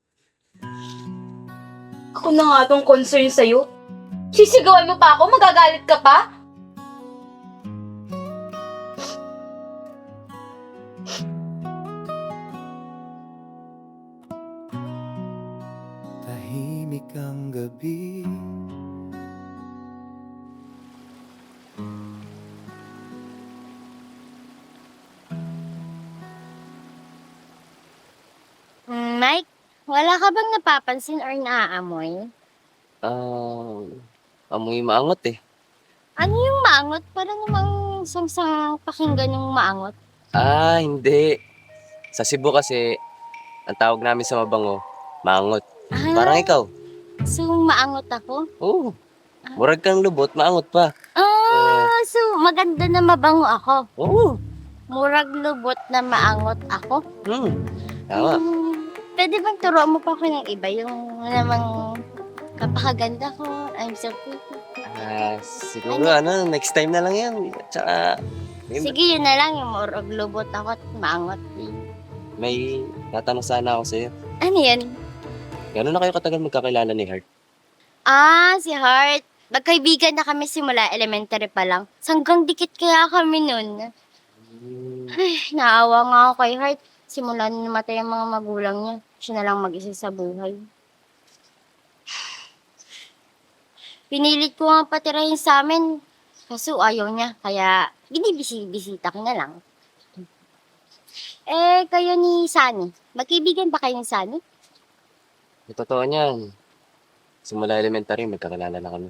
Speaker 2: Ako na nga tong concern sa'yo. Sisigawan mo pa ako? Magagalit ka pa?
Speaker 6: Tahimik ang gabi.
Speaker 1: Mike, wala ka bang napapansin or naaamoy?
Speaker 5: Amoy maangot eh.
Speaker 1: Ano yung maangot? Para namang sangsang pakinggan yung maangot.
Speaker 5: Hindi. Sa Cebu kasi, ang tawag namin sa mabango, maangot. Parang ikaw.
Speaker 1: So maangot ako?
Speaker 5: Oo. Murag kang lubot, maangot pa.
Speaker 1: So maganda na mabango ako.
Speaker 5: Oo.
Speaker 1: Murag lubot na maangot ako.
Speaker 5: Tama.
Speaker 1: Pwede bang turuan mo pa ako ng iba? Yung namang kapakaganda ko, I'm so pretty.
Speaker 5: Siguro next time na lang yan. Tsaka,
Speaker 1: Sige, yun na lang yung murag lubot ako at maangot.
Speaker 5: may tatanong sana ako sa'yo.
Speaker 1: Ano yun?
Speaker 5: Gano'n na kayo katagal magkakilala ni Heart?
Speaker 1: Si Heart. Magkaibigan na kami simula elementary pa lang. Sanggang dikit kaya kami nun. Ay, naawa nga ako kay Heart. Simula nung namatay ang mga magulang niya. Siya na lang mag-isa sa buhay. Pinilit ko nga patirahin sa amin. Kaso ayaw niya. Kaya binibisita ko na lang. Kayo ni Sunny. Magkaibigan ba kayo ni Sunny?
Speaker 5: Yung totoo niyan. Simula elementary, magkakilala na kami.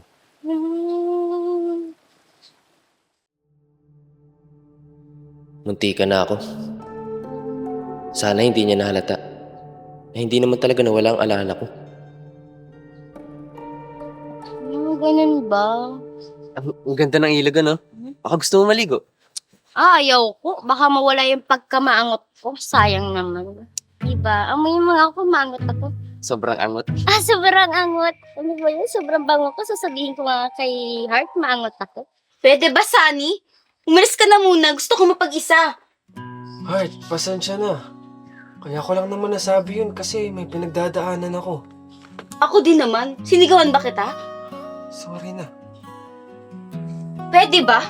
Speaker 5: Munti ka na ako. Sana hindi niya nahalata. Hindi naman talaga nawala ang alaala ko.
Speaker 1: Ganun ba?
Speaker 5: Ang ganda ng ilog, ano? Baka gusto mo maligo.
Speaker 1: Ayaw ko. Baka mawala yung pagkamaangot ko. Sayang naman. Diba? Amoy mo nga ako, maangot ako.
Speaker 5: Sobrang angot.
Speaker 1: Sobrang angot. Ano ba yun? Sobrang bango ko. Sasabihin ko nga kay Heart, maangot ako.
Speaker 2: Pwede ba, Sunny? Umalis ka na muna. Gusto ko mapag-isa.
Speaker 7: Heart, pasensya na. Kaya ko lang naman nasabi yun kasi may pinagdadaanan ako.
Speaker 2: Ako din naman. Sinigawan ba kita?
Speaker 7: Sorry na.
Speaker 2: Pwede ba?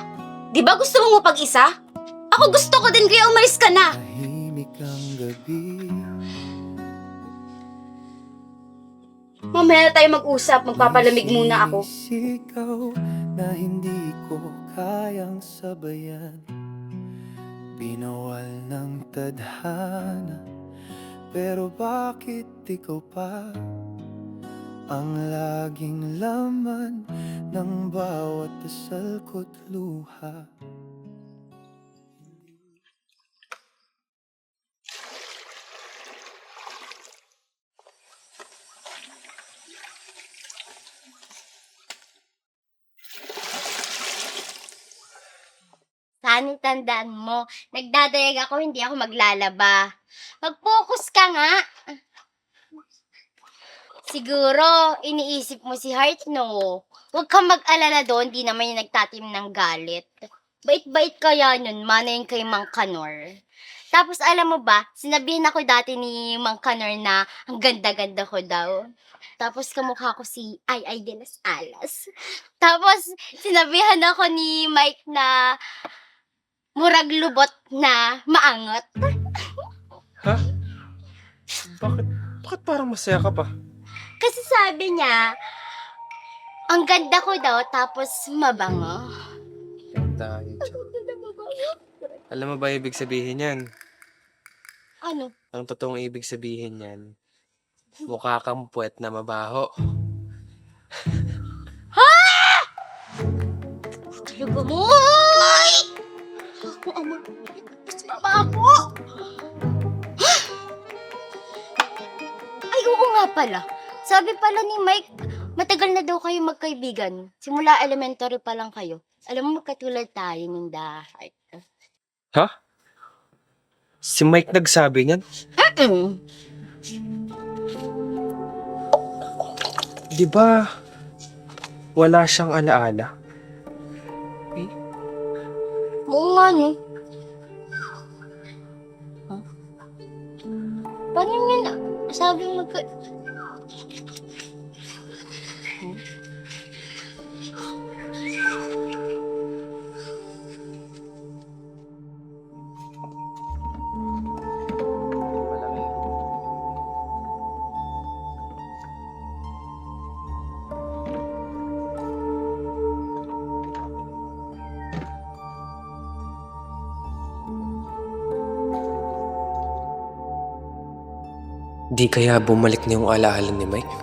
Speaker 2: Di ba gusto mo mapag-isa? Ako gusto ko din kaya umalis ka na.
Speaker 6: Tahimik ang gabi.
Speaker 2: Mamaya na tayo mag-usap. Magpapalamig muna ako.
Speaker 6: Sigaw na hindi ko kayang sabayan. Binawal ng tadhana. Pero bakit ikaw pa ang laging laman ng bawat dasal ko't luha.
Speaker 1: Sani, tandaan mo, nagdadayag ako, hindi ako maglalaba. Mag-focus ka nga. Siguro, iniisip mo si Heart, no? Huwag kang mag-alala doon, di naman yung nagtatim ng galit. Bait-bait kaya nun, manayin kay Mang Kanor. Tapos alam mo ba, sinabihan ako dati ni Mang Kanor na ang ganda-ganda ko daw. Tapos kamukha ko si Ay de las Alas. Tapos sinabihan ako ni Mike na murag lubot na maangot.
Speaker 3: Ha? Bakit parang masaya ka pa?
Speaker 1: Kasi sabi niya, ang ganda ko daw tapos mabango.
Speaker 3: Ganda yun. Alam mo ba ibig sabihin yan?
Speaker 1: Ano?
Speaker 3: Ang totoong ibig sabihin yan, mukha kang puwet na mabaho.
Speaker 1: Talaga mo! Ay! Ang ama, mama ako! Ay, oo nga pala. Sabi pala ni Mike, matagal na daw kayo magkaibigan. Simula elementary pa lang kayo. Alam mo, magkatulad tayo ng dahat.
Speaker 3: Ha? Si Mike nagsabi niyan? Di ba wala siyang alaala?
Speaker 1: Oo nga, no? Huh? Paano yun? Sabi magka...
Speaker 3: Di kaya bumalik na yung alaala ni Mike?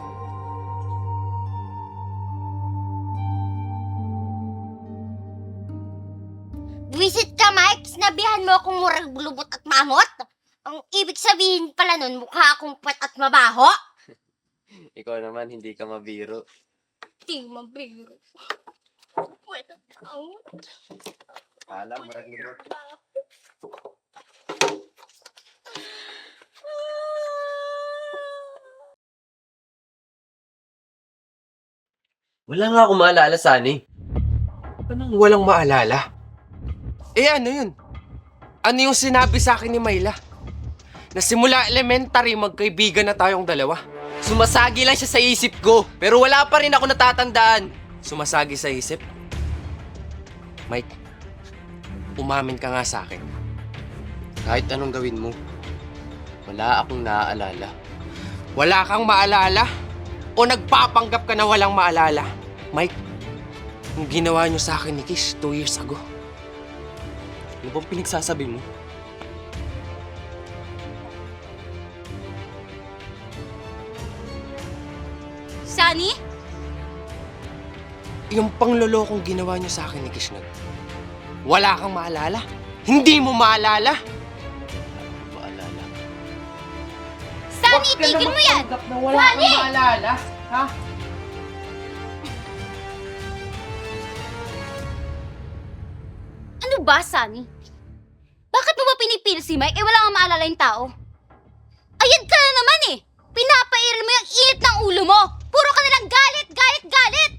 Speaker 1: Visit ka, Mike! Sinabihan mo akong murag lubot at maangot? Ang ibig sabihin pala nun, mukha akong puwet at mabaho?
Speaker 5: Ikaw naman, hindi ka mabiro.
Speaker 1: Di mabiro. Puwet at maangot.
Speaker 5: Kala, marag lubot. Wala nga akong maalala, Sunny.
Speaker 3: Anong walang maalala? Eh ano yun? Ano yung sinabi sa akin ni Myla? Na simula elementary magkaibigan na tayong dalawa.
Speaker 7: Sumasagi lang siya sa isip ko, pero wala pa rin ako natatandaan.
Speaker 3: Sumasagi sa isip? Mike, umamin ka nga sa akin.
Speaker 5: Kahit anong gawin mo, wala akong naaalala.
Speaker 3: Wala kang maalala? O nagpapanggap ka na walang maalala? Mike, yung ginawa niyo sa akin ni Kish 2 years ago.
Speaker 5: Ano bang pinagsasabi mo?
Speaker 1: Sunny?
Speaker 3: Yung panglolokong ginawa niyo sa akin ni Kish wala kang maalala? Hindi mo maalala?
Speaker 5: Maalala.
Speaker 1: Sunny, tigil mo yan!
Speaker 3: Na wala kang maalala, ha?
Speaker 1: Ano ba, Sunny? Bakit mo ba pinipil si Mike? Wala kang maalala yung tao. Ayan ka na naman eh! Pinapairil mo yung init ng ulo mo! Puro ka nalang galit, galit, galit!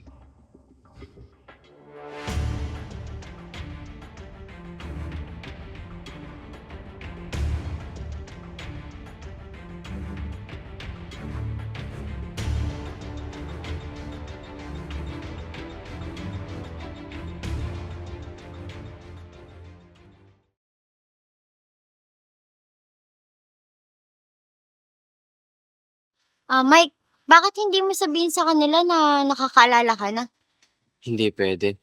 Speaker 1: Mike, bakit hindi mo sabihin sa kanila na nakakaalala ka na?
Speaker 5: Hindi pwede.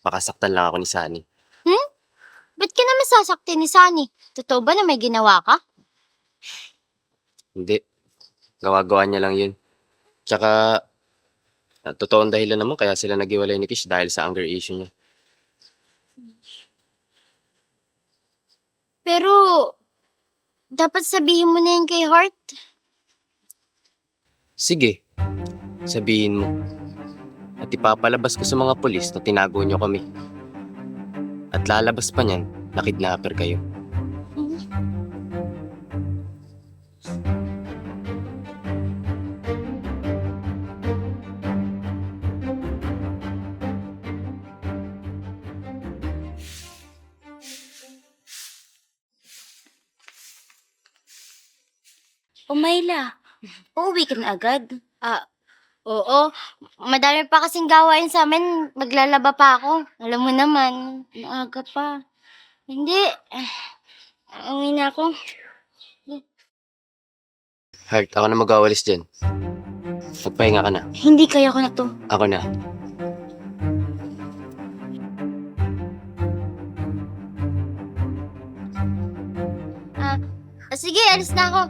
Speaker 5: Makasaktan lang ako ni Sunny.
Speaker 1: Ba't ka naman sasaktin ni Sunny? Totoo ba na may ginawa ka?
Speaker 5: Hindi. Gawa-gawa niya lang yun. Tsaka, At totoong dahilan naman kaya sila naghiwalay ni Kish dahil sa anger issue niya.
Speaker 1: Pero, dapat sabihin mo na yun kay Heart.
Speaker 5: Sige, sabihin mo. At ipapalabas ko sa mga pulis na tinago niyo kami. At lalabas pa niyan na kidnapper kayo.
Speaker 2: O Myla, uuwi ka na agad.
Speaker 1: Oo, madami pa kasing gawain sa amin. Maglalaba pa ako. Alam mo naman, maaga pa. Hindi, uwi na ako.
Speaker 5: Heart, ako na mag-awalis dyan. Magpahinga ka na.
Speaker 2: Hindi kaya ko na to.
Speaker 5: Ako na.
Speaker 1: Sige, alis na ako.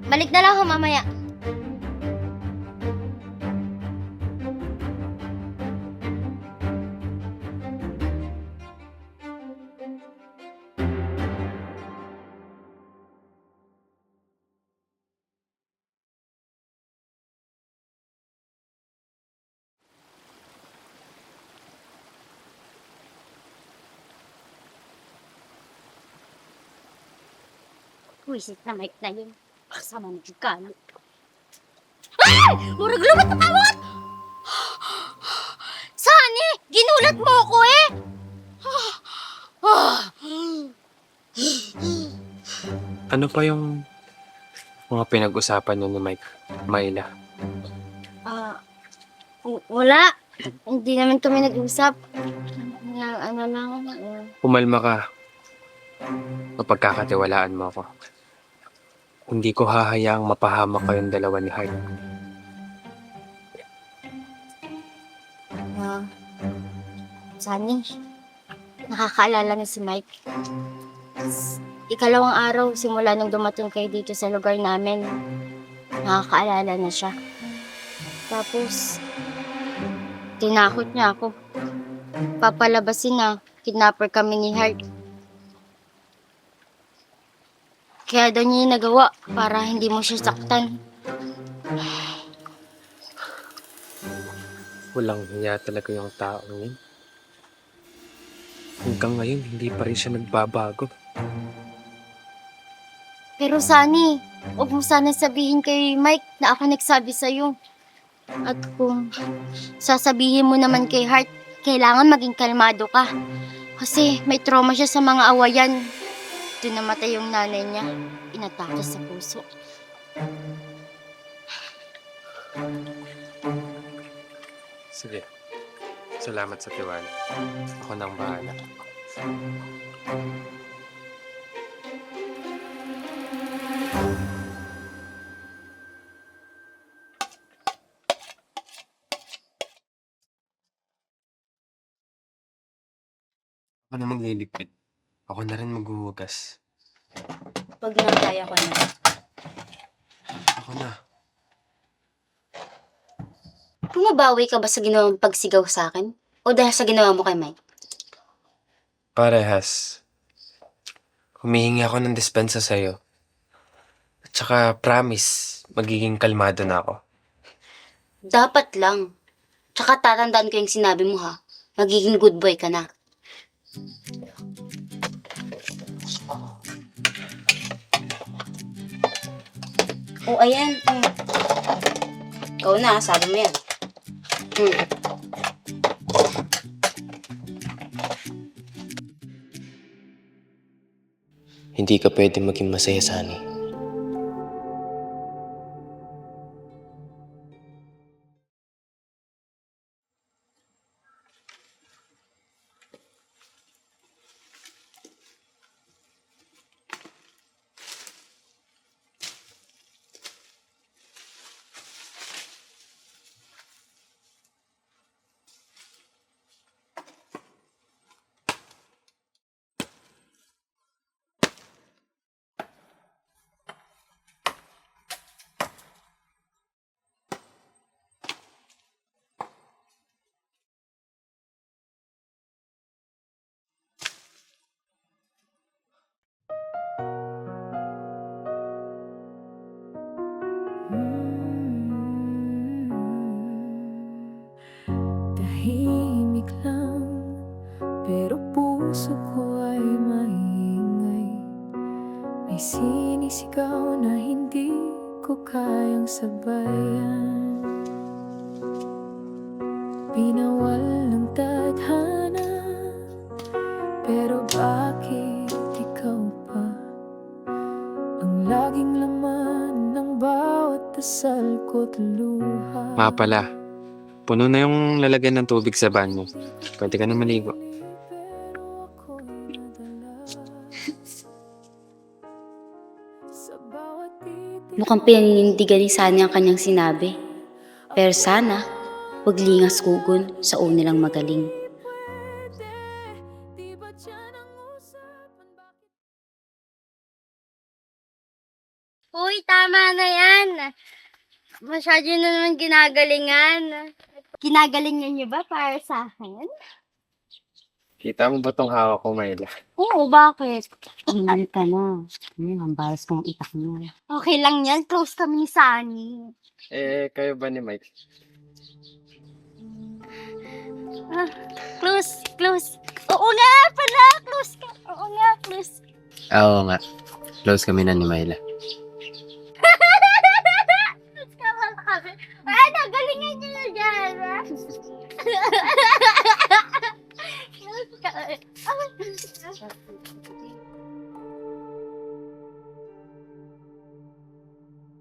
Speaker 1: Balik na lang ako mamaya.
Speaker 2: Puwisit na mic na yun. Kasama mo ka na. Ay! Murag lumat na tawag!
Speaker 1: Sani, ginulat mo ako eh.
Speaker 3: Ano pa yung mga pinag-usapan niyo ni Myla?
Speaker 1: Wala. Hindi naman kami nag-usap. Ano lang.
Speaker 3: Pumalma ka. Mapagkakatiwalaan mo ako. Hindi ko hahayaang mapahamak kayong dalawa ni Heart.
Speaker 1: Sani, nakakaalala na si Mike. Ikalawang araw simula nung dumating kayo dito sa lugar namin, nakakaalala na siya. Tapos, tinakot niya ako. Papalabasin na, kidnapper kami ni Hart. Kaya daw niya yung nagawa para hindi mo siya saktan.
Speaker 3: Walang hiya talaga yung taong yun. Hanggang ngayon, hindi pa rin siya nagbabago.
Speaker 1: Pero Sani, huwag mo sana sabihin kay Mike na ako nagsabi sa'yo. At kung sasabihin mo naman kay Hart, kailangan maging kalmado ka. Kasi may trauma siya sa mga awayan. Doon namatay yung nanay niya. Inatake sa puso.
Speaker 3: Sige. Salamat sa tiwala. Ako nang bahala. Ako na magliligpit. Ako na rin maghuhugas.
Speaker 2: Pag nakaya ko na.
Speaker 3: Ako na.
Speaker 2: Bumabawi ka ba sa ginawang pagsigaw sa akin? O dahil sa ginawa mo kay Mike?
Speaker 3: Parehas. Humihingi ako ng dispensa sa'yo. At saka, promise, magiging kalmado na ako.
Speaker 2: Dapat lang. Tsaka tatandaan ko yung sinabi mo ha. Magiging good boy ka na. O, ayan. Ikaw na, sabi mo yan.
Speaker 5: Hindi ka pwede maging masaya, Sunny.
Speaker 9: Tahimik lang, pero puso ko ay maingay. May sinisigaw na hindi ko kayang sabayan. Pinawal ng tadhana, pero bakit ikaw pa ang laging laman ng bawat dasal ko't luha?
Speaker 3: Nga pala, puno na yung lalagyan ng tubig sa banyo. Pwede ka na maligo.
Speaker 9: Pero ako'y nadala sa bawat titig.
Speaker 2: Mukhang pinaninindigan ni Sunny ang kanyang sinabi. Pero sana, huwag lingas gugun sa unilang magaling.
Speaker 9: Di ba dyan ang usapan? Bakit
Speaker 1: Uy, tama na yan. Masyado na naman ginagalingan. Ginagalingan niyo ba para sa akin?
Speaker 3: Kita mo ba tong hawak ko, Myla?
Speaker 1: Oo, bakit?
Speaker 2: Umal ka na. Ang baras kong itak mo.
Speaker 1: Okay lang yan. Close kami ni Sunny.
Speaker 3: Kayo ba ni Mike?
Speaker 1: Close. Oo nga pala, close ka. Oo nga, close.
Speaker 5: Oo nga. Close kami na ni Myla.
Speaker 1: Close ka pala kami. Ay, nagalingan niyo na dyan. Close ka.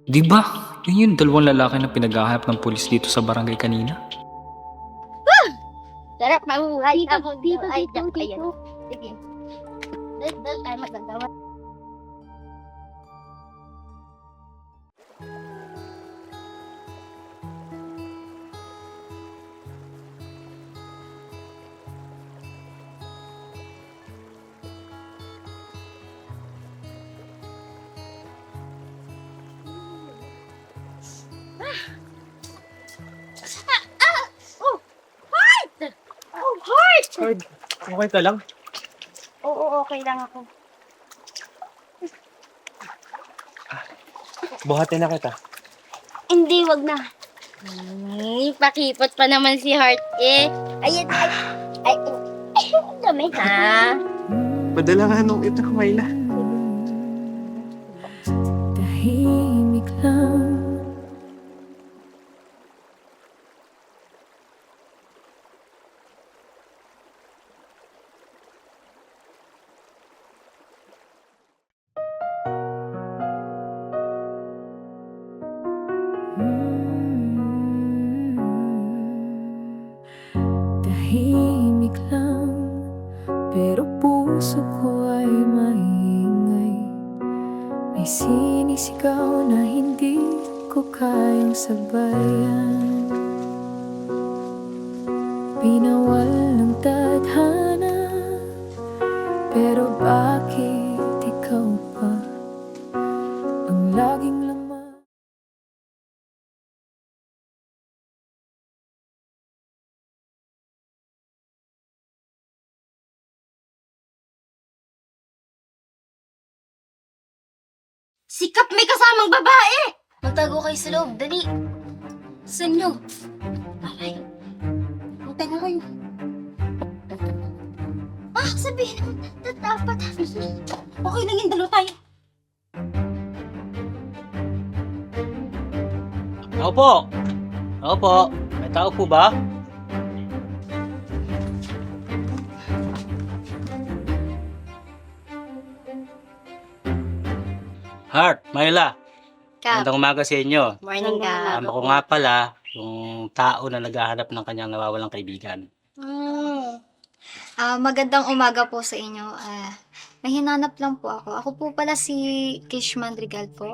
Speaker 10: Di ba? Yun yung dalawang lalaki na pinaghahanap ng pulis dito sa barangay kanina.
Speaker 1: Sarap mabuhay. Dito. Sige. Doon tayo magagawa.
Speaker 3: Okay ka lang?
Speaker 1: Oo, okay lang ako.
Speaker 3: Buhatin na kita.
Speaker 1: Hindi, wag na. Pakipot pa naman si Heart eh. Ayan, ay, dami ha.
Speaker 3: Madalangan nung ito, Myla.
Speaker 9: tahimik lang? Tahimik lang, pero puso ko ay maingay. May sinisigaw na hindi ko kayang sabayan. Pinawal ng tadhana, pero bakit ikaw pa ang laging laman?
Speaker 1: Sikap may kasamang babae!
Speaker 2: Magtago kayo sa loob, dali. Saan nyo?
Speaker 1: Aray, punta na kayo. Sabihin naman, dapat. Okay lang yung dalawa tayo.
Speaker 8: Opo. May tao po ba? Heart, Myla.
Speaker 1: Kap.
Speaker 8: Magandang umaga sa inyo.
Speaker 1: Morning, Kap.
Speaker 8: Ako nga pala, yung tao na naghahanap ng kanyang nawawalang kaibigan.
Speaker 11: Magandang umaga po sa inyo. May hinanap lang po ako. Ako po pala si Kish Mandrigal po.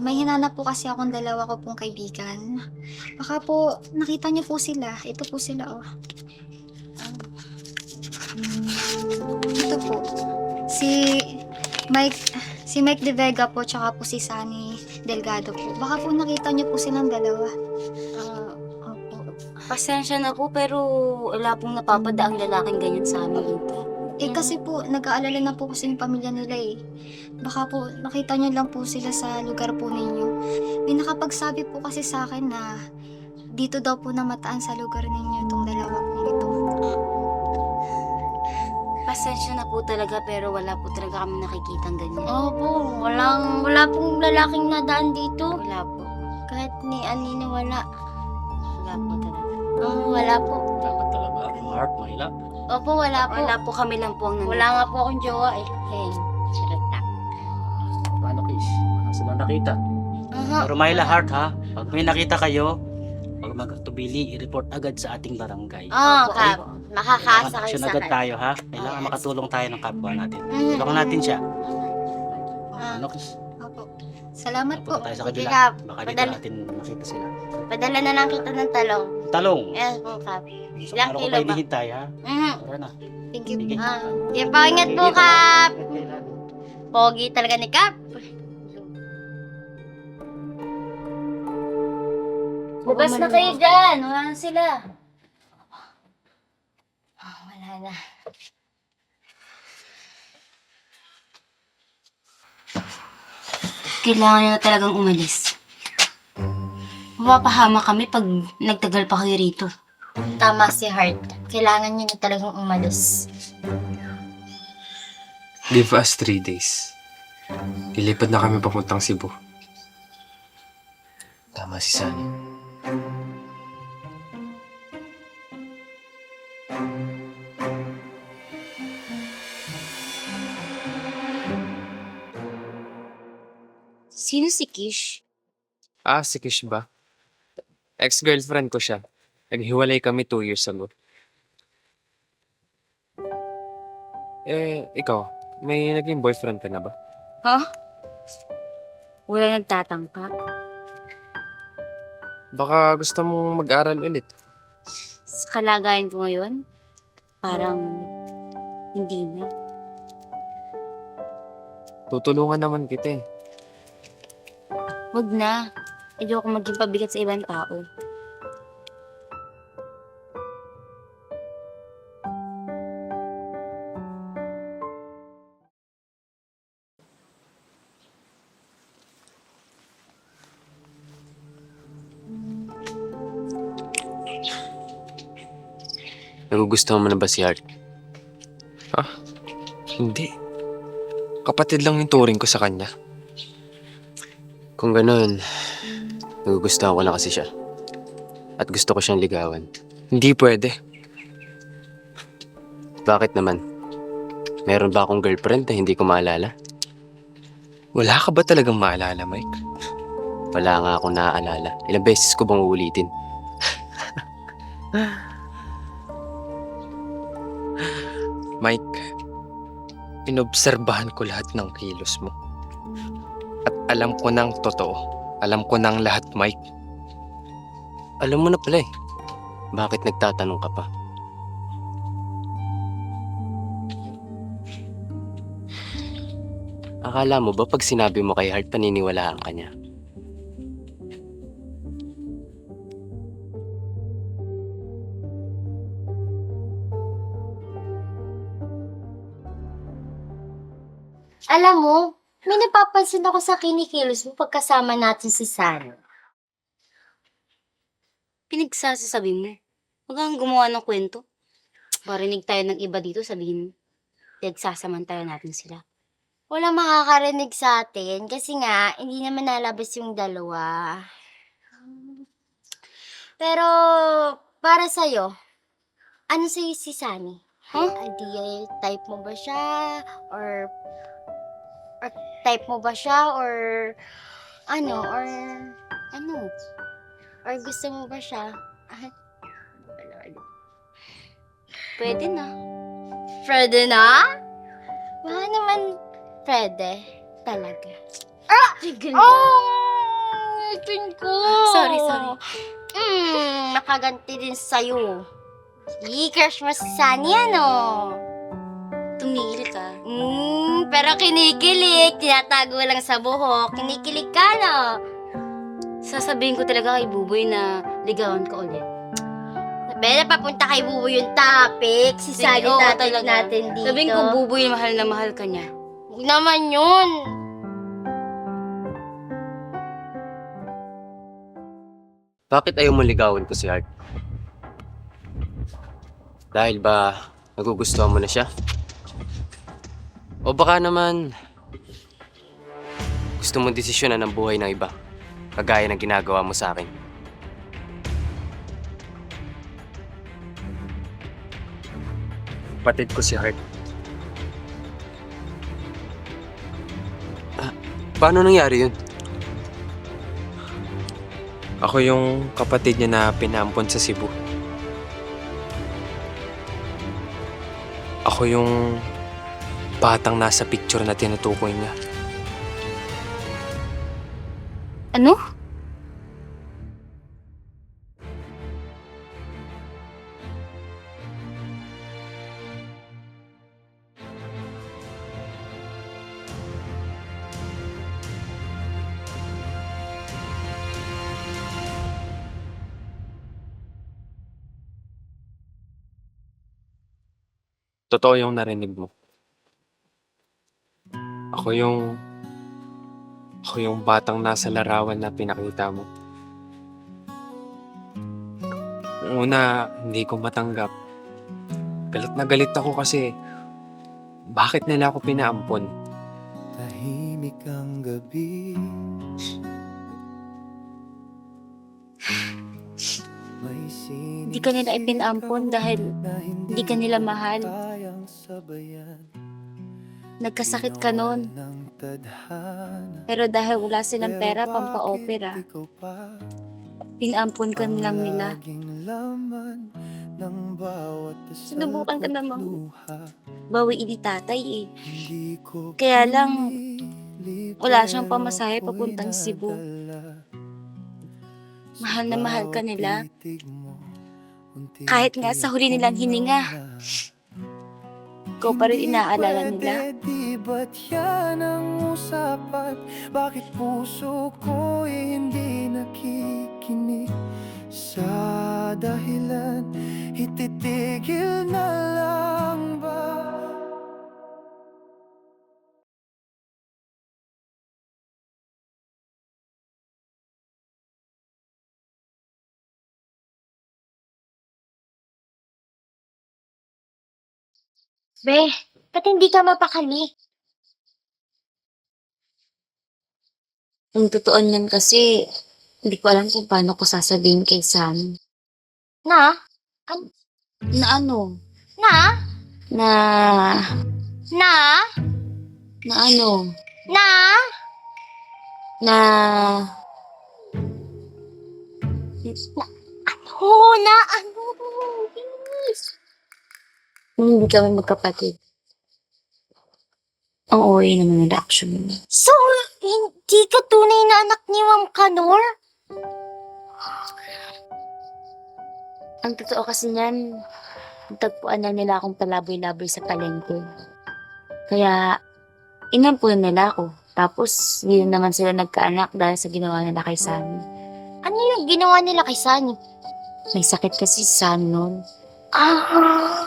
Speaker 11: May hinanap po kasi akong dalawa ko pong kaibigan. Baka po nakita niyo po sila. Ito po sila, oh. Ito po. Si Mike De Vega po, tsaka po si Sunny Delgado po. Baka po nakita niyo po silang dalawa. Opo.
Speaker 2: Pasensya na po, pero wala pong napapadaang lalaking ganyan sa amin dito.
Speaker 11: Kasi po, nag-aalala na po kasi yung pamilya nila eh. Baka po, nakita niyo lang po sila sa lugar po ninyo. May nakapagsabi po kasi sa akin na dito daw po namataan sa lugar ninyo itong dalawa pong ito.
Speaker 2: Pasensya na po talaga pero wala po talaga kami nakikitang ganyan.
Speaker 1: Opo, wala pong lalaking nadaan dito.
Speaker 2: Wala po.
Speaker 1: Kahit ni Anina wala.
Speaker 2: Wala po talaga.
Speaker 1: Wala po.
Speaker 8: Dapat talaga. Heart, Myla.
Speaker 1: Opo, wala po.
Speaker 2: Wala po kami lang po ang
Speaker 1: Wala nga po akong jowa eh.
Speaker 2: Sarap na.
Speaker 8: Paano, Kish? Wala silang nakita.
Speaker 1: Aha.
Speaker 8: Pero Myla, Heart, ha? Pag may nakita kayo, pag magtubili, i-report agad sa ating barangay.
Speaker 1: Oo,
Speaker 2: Opo,
Speaker 1: Kap.
Speaker 2: opo.
Speaker 1: Makakaasa kayo
Speaker 8: Action
Speaker 1: sa
Speaker 8: agad
Speaker 1: akin.
Speaker 8: tayo, ha? Kailangan makatulong tayo ng kapwa natin.
Speaker 1: Mhm.
Speaker 8: Tulungan natin siya.
Speaker 1: Ah.
Speaker 8: Ano, Kish?
Speaker 11: Opo. Salamat po.
Speaker 8: Punta tayo sa
Speaker 1: Sige,
Speaker 8: kabila.
Speaker 1: Kap.
Speaker 8: Baka dito
Speaker 1: Padala-
Speaker 8: natin makita sila.
Speaker 1: Padala na lang kita ng talong.
Speaker 8: Talong.
Speaker 1: Yes po, Kap.
Speaker 8: So,
Speaker 1: Ilang
Speaker 8: araw ko
Speaker 1: kilo
Speaker 8: pa
Speaker 1: ba?
Speaker 8: hinihintay, ha?
Speaker 1: Mhm.
Speaker 8: Tara na.
Speaker 11: Thank you.
Speaker 8: Sige.
Speaker 1: Sige po, ingat po, Kap. Pogi talaga ni Kap.
Speaker 2: Labas na kayo dyan. Wala na sila.
Speaker 1: Wala na.
Speaker 2: Kailangan nyo na talagang umalis. Mapapahama kami pag nagtagal pa kayo rito.
Speaker 1: Tama si Heart. Kailangan niyo na talagang umalis.
Speaker 3: Give us 3 days. Ilipad na kami papuntang Cebu.
Speaker 5: Tama si Sunny.
Speaker 2: Sino si Kish?
Speaker 3: Ah, si Kish ba? Ex-girlfriend ko siya. Naghiwalay kami 2 years ago. Ikaw, may naging boyfriend ka na ba?
Speaker 2: Ha? Wala nagtatangka.
Speaker 3: Baka gusto mong mag-aral ulit.
Speaker 2: Sa kalagayan ko ngayon, parang hindi na.
Speaker 3: Tutulungan naman kita eh.
Speaker 2: Huwag na. Ayoko maging pabigat sa ibang tao.
Speaker 5: Nagugustuhan mo na ba si Art?
Speaker 3: Hindi. Kapatid lang yung turing ko sa kanya.
Speaker 5: Kung ganun, nagugustuhan ko na kasi siya. At gusto ko siyang ligawan.
Speaker 3: Hindi pwede.
Speaker 5: Bakit naman? Meron ba akong girlfriend na hindi ko maalala?
Speaker 3: Wala ka ba talagang maalala, Mike?
Speaker 5: Wala nga akong naaalala. Ilang beses ko bang uulitin?
Speaker 3: Mike, inobserbahan ko lahat ng kilos mo. At alam ko ng totoo. Alam ko ng lahat, Mike.
Speaker 5: Alam mo na pala eh. Bakit nagtatanong ka pa? Akala mo ba pag sinabi mo kay Hart, paniniwalaan ka niya?
Speaker 1: Alam mo, may napapansin ako sa kinikilos mo pagkasama natin si San.
Speaker 2: Pinagsasasabi mo. Huwag kang gumawa ng kwento. Marinig tayo ng iba dito, sabihin mo. Pinagsasamantala natin sila.
Speaker 1: Wala makakarinig sa atin kasi nga, hindi naman nalabas yung dalawa. Pero, para sa'yo, ano sa'yo si Sunny?
Speaker 2: Huh?
Speaker 1: Idea, type mo ba siya? Or type mo ba siya? Or ano? Or gusto mo ba siya?
Speaker 2: Pwede na.
Speaker 1: Pwede na? Baka naman pwede. Talaga.
Speaker 2: Tigil
Speaker 1: Ipin ko!
Speaker 2: Sorry.
Speaker 1: Nakaganti din sa'yo. Crush mo si Sunny, ano?
Speaker 2: Tumigil ka.
Speaker 1: Pero kinikilig. Tinatago lang sa buhok. Kinikilig ka, no?
Speaker 2: Sasabihin ko talaga kay Buboy na ligawan ko ulit.
Speaker 1: Bella, papunta kay Bubo yung topic. Si Sunny
Speaker 2: oo,
Speaker 1: topic
Speaker 2: talaga.
Speaker 1: natin dito.
Speaker 2: Sabihin ko, Buboy, mahal na mahal ka niya.
Speaker 1: Huwag naman yun.
Speaker 5: Bakit ayaw mo ligawan ko si Art? Dahil ba nagugustuhan mo na siya? O baka naman gusto mong desisyonan ang buhay ng iba, kagaya ng ginagawa mo sa akin?
Speaker 3: Kapatid ko si Art.
Speaker 5: Paano nangyari yun?
Speaker 3: Ako yung kapatid niya na pinampon sa Cebu. Ako yung batang nasa picture na tinutukoy niya.
Speaker 2: Ano?
Speaker 3: Totoo yung narinig mo. Ako yung batang nasa larawan na pinakita mo. Noong una, hindi ko matanggap. Galit na galit ako kasi bakit nila ako pinaampon?
Speaker 6: Tahimik ang gabi. May sining
Speaker 2: Hindi ka nila ipinampon dahil hindi ka nila mahal.
Speaker 6: tayang sabayan
Speaker 2: Nagkasakit ka noon.
Speaker 6: ng tadhana.
Speaker 2: Pero dahil wala silang pera pampa-opera,
Speaker 6: Ikaw pa
Speaker 2: pinampon ka lang nila.
Speaker 6: laging laman ng bawat dasal
Speaker 2: Sinubukan ka
Speaker 6: ko't
Speaker 2: namang
Speaker 6: luha.
Speaker 2: bawiin ni tatay eh.
Speaker 6: Hindi ko
Speaker 2: Kaya lang,
Speaker 6: pinili,
Speaker 2: wala siyang
Speaker 6: pero
Speaker 2: pamasahe
Speaker 6: ako'y
Speaker 2: papuntang Cebu.
Speaker 6: nadala.
Speaker 2: Mahal na mahal ka nila.
Speaker 6: Titig mo,
Speaker 2: Kahit nga sa huli nilang hininga, ikaw pa rin inaalala nila.
Speaker 6: Di ba't yan ang usapan? Bakit puso ko'y hindi nakikinig? Sa dahilan, ititigil na lang ba?
Speaker 1: Be, ba't hindi ka mapakali?
Speaker 2: Ang totoo niyan kasi, hindi ko alam kung paano ko sasabihin kay Sam.
Speaker 1: Na?
Speaker 2: Na ano?
Speaker 1: Na?
Speaker 2: Na...
Speaker 1: Na?
Speaker 2: Na ano?
Speaker 1: Na?
Speaker 2: Na...
Speaker 1: Na ano? Bilis.
Speaker 2: Hindi kami magkapatid. Ang OA naman ng reaction mo.
Speaker 1: So, hindi ka tunay na anak ni Ma'am Kanor?
Speaker 2: Ang totoo kasi niyan, tagpuan lang nila akong palaboy-laboy sa palengke. Kaya, inampunan nila ako. Tapos, hindi na naman sila nagkaanak dahil sa ginawa nila kay Sunny.
Speaker 1: Ano yung ginawa nila kay Sunny?
Speaker 2: May sakit kasi si Sunny noon.
Speaker 1: Ah!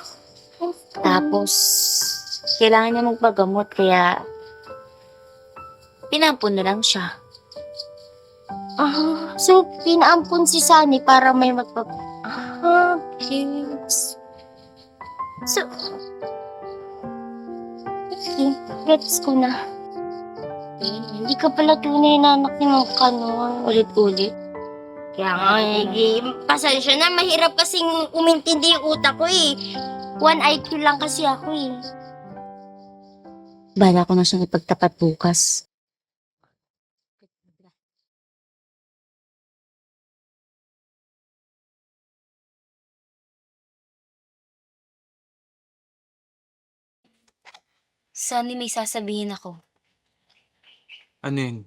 Speaker 2: Tapos, kailangan niya magpagamot kaya pinampun na lang siya.
Speaker 1: So, pinaampun si Sunny para may yes. So, okay, gets ko na. Hindi ka pala tunay na anak ni Ma'am Kanor.
Speaker 2: Ulit-ulit.
Speaker 1: Kaya nga, pasensya na, mahirap kasing umintindi yung utak ko eh. 1 IQ lang kasi ako eh.
Speaker 2: Bala ko na siyang ipagtapat bukas. Sunny, may sasabihin ako.
Speaker 3: Ano yun?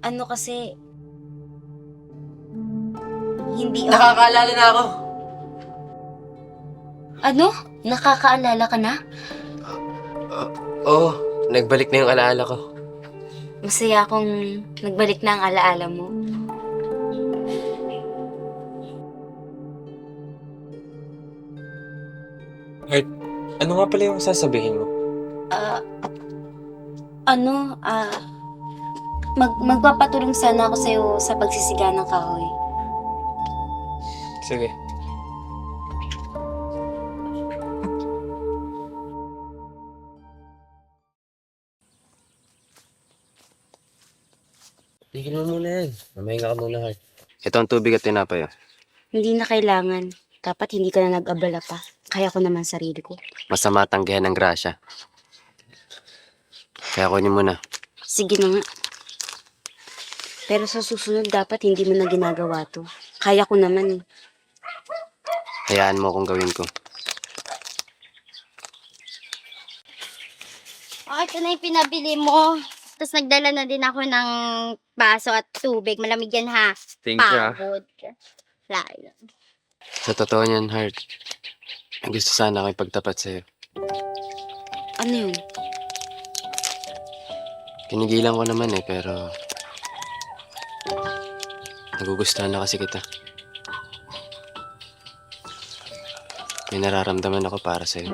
Speaker 2: Ano kasi... Hindi ako...
Speaker 7: Nakakaalala na ako.
Speaker 2: Ano? Nakakaalala ka na?
Speaker 5: Oo, nagbalik na yung alaala ko.
Speaker 2: Masaya akong nagbalik na ang alaala mo.
Speaker 3: Art, ano nga pala yung sasabihin mo?
Speaker 2: Magpapatulong sana ako sa'yo sa pagsisiga ng kahoy.
Speaker 3: Sige.
Speaker 5: Tigil mo muna yan. Mamahinga ka muna, Heart. Ito ang tubig at tinapay.
Speaker 2: Hindi na kailangan. Dapat hindi ka na nag-abala pa. Kaya ko naman sarili ko.
Speaker 5: Masama tanggihan ng grasya. Kaya kunin mo na.
Speaker 2: Sige na nga. Pero sa susunod, dapat hindi mo na ginagawa to. Kaya ko naman eh.
Speaker 5: Hayaan mo kung gawin ko.
Speaker 1: Ito na yung pinabili mo. Tapos nagdala na din ako ng baso at tubig. Malamig yan ha.
Speaker 3: Thank you.
Speaker 1: Pagod. Layo.
Speaker 5: Sa totoo niyan, Heart, gusto sana ako ipagtapat sa'yo.
Speaker 2: Ano yun?
Speaker 5: Kinigilan ko naman eh, pero nagugustuhan na kasi kita. May nararamdaman ako para sa'yo.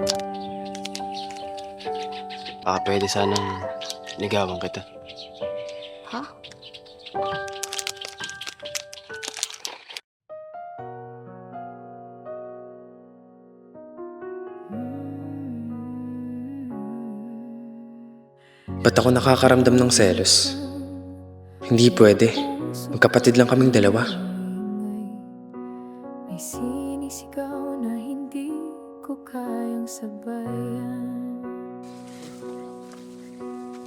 Speaker 5: Baka pwede sanang ligawan kita.
Speaker 2: Ha?
Speaker 3: Ba't ako nakakaramdam ng selos? Hindi pwede. Magkapatid lang kaming dalawa.
Speaker 9: May sinisigaw na hindi ko kayang sabayan.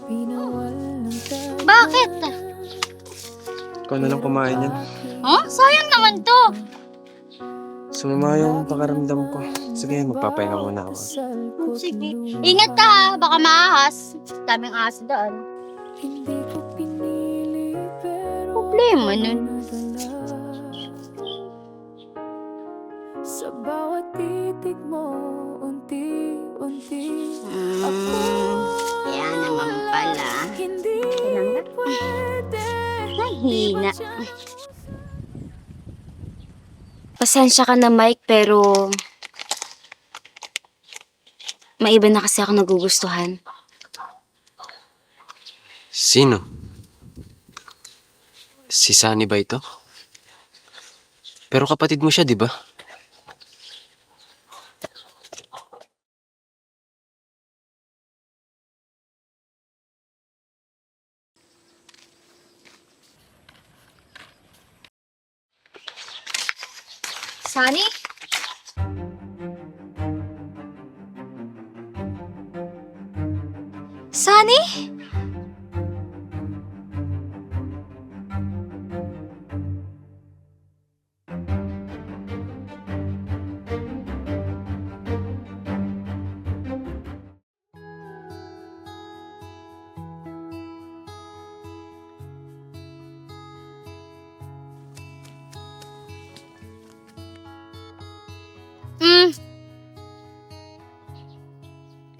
Speaker 9: Pinawal ng tayo.
Speaker 1: Bakit?
Speaker 3: Ikaw na lang kumain yan.
Speaker 1: Huh? Sayang naman to.
Speaker 3: Sumama yung pakaramdam ko. Sige, magpapahinga muna ako.
Speaker 1: Sige. Ingat ka ha. Baka maahas. Daming ahas doon.
Speaker 9: Hindi ko pinili pero
Speaker 1: Problema nun.
Speaker 9: nadala. Sa bawat titig mo, unti-unti
Speaker 1: Kaya naman pala.
Speaker 9: hindi pwede.
Speaker 1: Nahina.
Speaker 2: Pasensya ka na, Mike, pero may iba na kasi ako nagugustuhan.
Speaker 5: Sino? Si Sunny ba ito? Pero kapatid mo siya, di ba?
Speaker 11: Sunny? Sunny?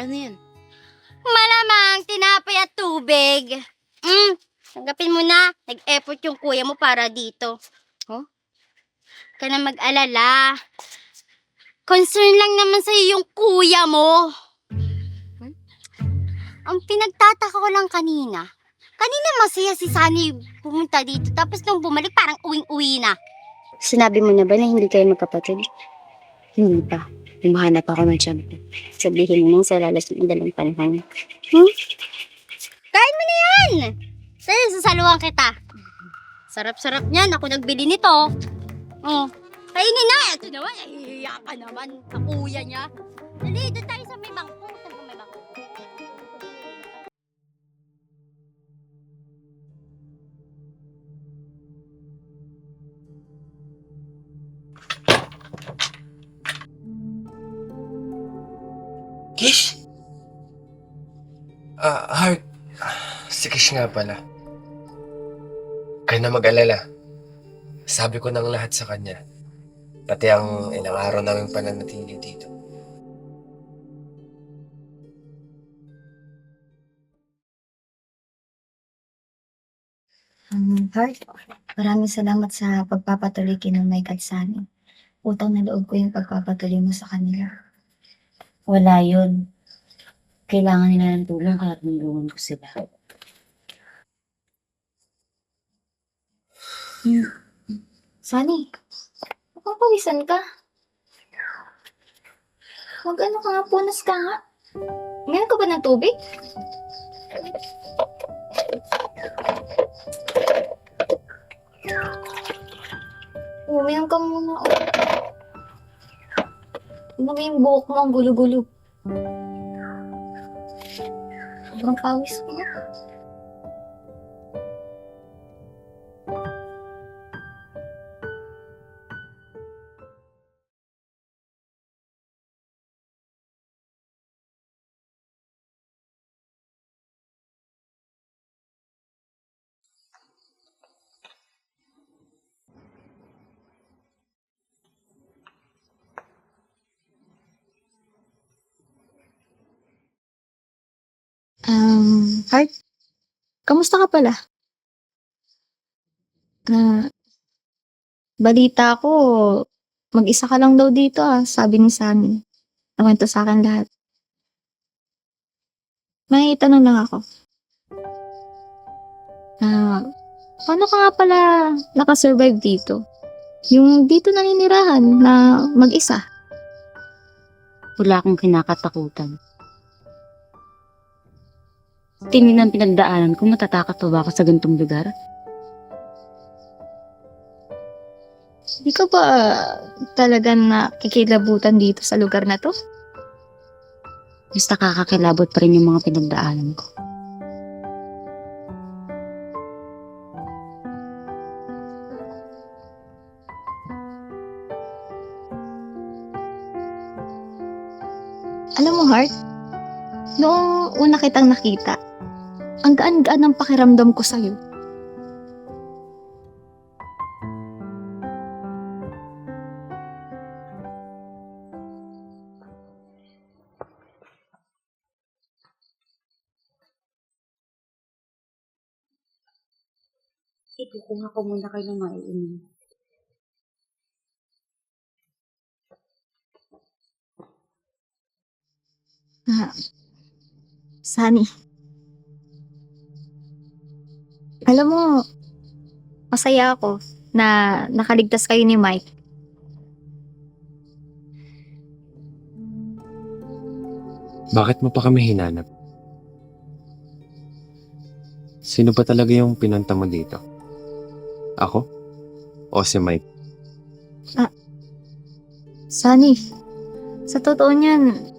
Speaker 2: Ano yan?
Speaker 1: Malamang tinapay at tubig. Tanggapin mo na. Nag-effort yung kuya mo para dito. Oh? Huwag ka na mag-alala. Concern lang naman sa'yo yung kuya mo. Ang pinagtataka ko lang kanina. Kanina masaya si Sunny pumunta dito. Tapos nung bumalik parang uwing-uwi na.
Speaker 2: Sinabi mo na ba na hindi kayo magkapatid? Hindi pa. Humahanap ako ng tiyan ko. Sabihin mo sa lalas ng dalang panahon.
Speaker 1: Kain mo na yan! Sige, sasaluhan kita. Sarap-sarap niyan. Ako nagbili nito. Oh. Kainin na. Ito naman. Iiyak ka naman. Sa kuya niya. Dali, doon tayo sa may bangko. Saan ba may bangko?
Speaker 3: Kish? Heart. Si Kish nga pala. Kaya na mag-alala. Sabi ko ng lahat sa kanya. Pati ang ilang araw naming pananatili dito.
Speaker 11: Heart, maraming salamat sa pagpapatuloy kay Mike at Sunny. Utang na loob ko yung pagpapatuloy mo sa kanila.
Speaker 2: Wala yun. Kailangan nila ng tulong kaya tinulungan ko sila.
Speaker 11: Sunny, Mukhang pawisan ka. Mag-ano ka nga, punas ka nga. Meron ka ba ng tubig? Uminom ka muna. Ano yung buhok mo ang gulo-gulo? Sobrang pawis ko. Heart, kamusta ka pala? Balita ko, mag-isa ka lang daw dito sabi ni Sunny. Nawento sa akin lahat. May tanong lang ako. Paano ka nga pala nakasurvive dito? Yung dito naninirahan na mag-isa?
Speaker 2: Wala akong kinakatakutan. Tingin ng pinagdaanan ko, matatakot ba ako sa ganitong lugar?
Speaker 11: Di ka ba talagang nakikilabutan dito sa lugar na to?
Speaker 2: Mas nakakakilabot pa rin yung mga pinagdaanan ko.
Speaker 11: Alam mo, Heart, noong una kitang nakita, ang gaan-gaan ng pakiramdam ko sa'yo.
Speaker 2: Ikukuha ko muna kayo ng maiinom.
Speaker 11: Sunny. Alam mo, masaya ako na nakaligtas kayo ni Mike.
Speaker 3: Bakit mo pa kami hinanap? Sino ba talaga yung pinunta mo dito? Ako? O si Mike?
Speaker 11: Sunny, sa totoo niyan,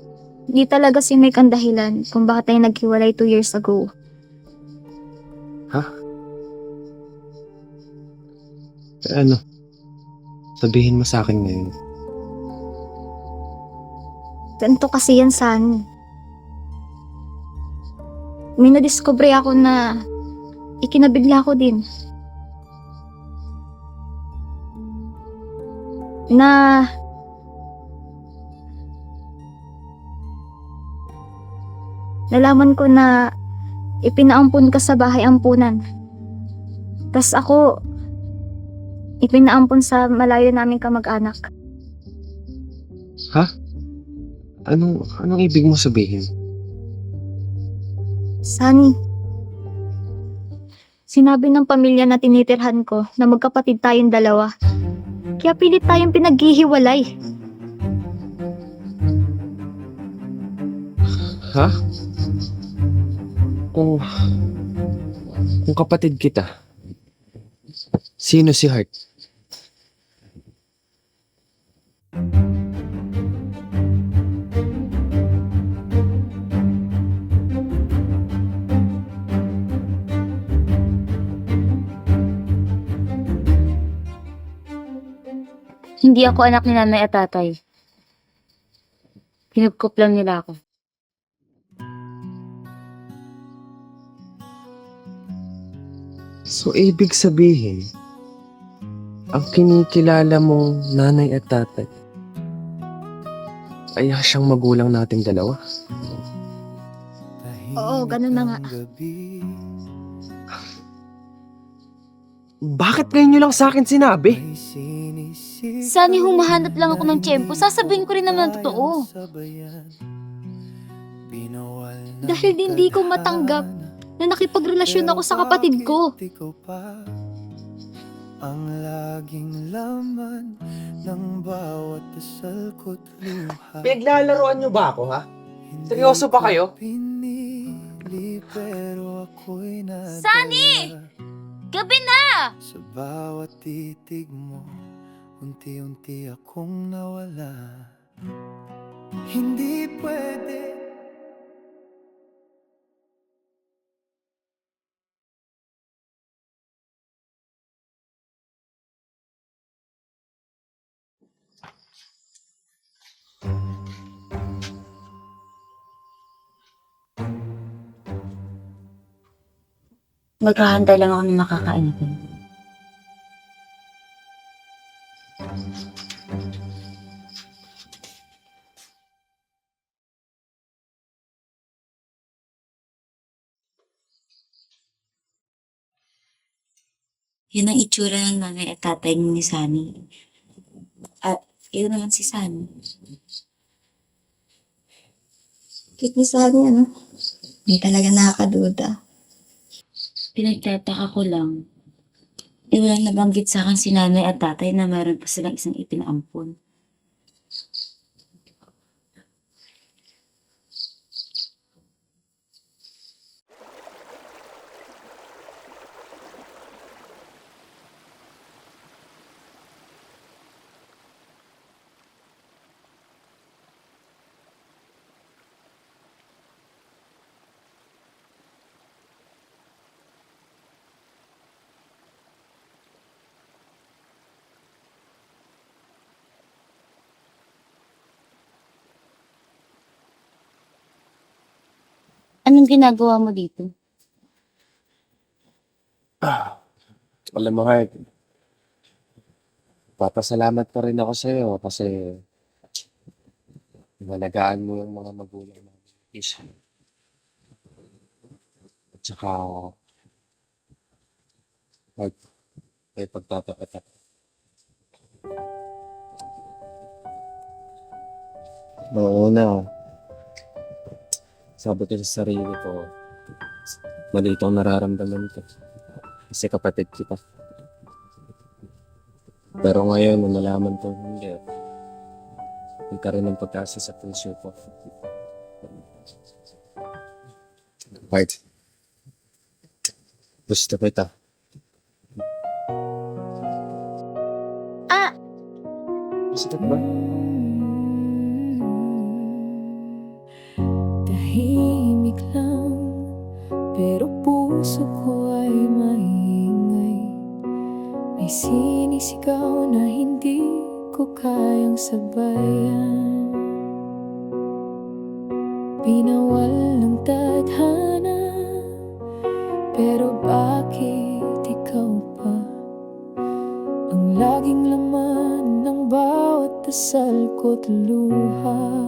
Speaker 11: di talaga si Mike ang dahilan kung bakit tayo naghiwalay 2 years ago.
Speaker 3: Ano? Sabihin mo sa akin ngayon.
Speaker 11: Ganito kasi yan, Sunny. May nadiskubre ako na ikinabigla ko din. Nalaman ko na ipinaampun ka sa bahay ampunan. Tas ako, ipinaampun sa malayo naming kamag-anak.
Speaker 3: Ha? Anong ibig mo sabihin?
Speaker 11: Sunny, sinabi ng pamilya na tinitirhan ko na magkapatid tayong dalawa. Kaya pilit tayong pinaghihiwalay.
Speaker 3: Ha? Kung kapatid kita, sino si Heart?
Speaker 2: Hindi ako anak ni nanay at tatay. Pinagkop lang nila ako.
Speaker 3: So, ibig sabihin, ang kinikilala mong nanay at tatay ay siyang magulang nating dalawa.
Speaker 11: Oo, ganun na nga.
Speaker 7: Bakit ngayon nyo lang sa akin sinabi?
Speaker 2: Sunny, humahanap lang ako ng tiyempo. Sasabihin ko rin naman ang totoo.
Speaker 11: Dahil hindi ko matanggap na nakipagrelasyon ako sa kapatid ko.
Speaker 6: ang laging laman ng bawat dasal ko't luha.
Speaker 7: Pinaglalaroan niyo ba ako, ha? Seryoso ba kayo?
Speaker 6: Pinili pero ako'y nadala.
Speaker 1: Sunny! Gabi na!
Speaker 6: Sa bawat titig mo, unti-unti akong nawala. Hindi pwede.
Speaker 2: Maghahanda lang ako ng makakain ko. Yun ang itsura ng nanay at tatay ni Sunny. At yun naman si Sunny.
Speaker 11: Cute ni Sunny, ano? Hindi talaga nakakaduda.
Speaker 2: Pinagtataka ko lang. Walang nabanggit sa akin si nanay at tatay na mayroon pa silang isang ipinaampon. Anong ginagawa mo dito?
Speaker 3: Alam mo, Heart, papasalamat pa rin ako sa'yo kasi nalagaan mo yung mga magulang namin. Isa. At saka, Heart, may pagtatapat ako. Noong una, sabi ko sa sarili ko, mali itong nararamdaman ko. Kasi kapatid kita. Pero ngayon, nung nalaman ko hindi, nagkaroon ng pagkasa sa puso ko. Heart, gusto kita. Gusto ka ba?
Speaker 9: Tahimik lang, pero puso ko ay maingay. May sinisigaw na hindi ko kayang sabayan. Pinawal ng tadhana, pero bakit ikaw pa ang laging laman ng bawat dasal ko't luha?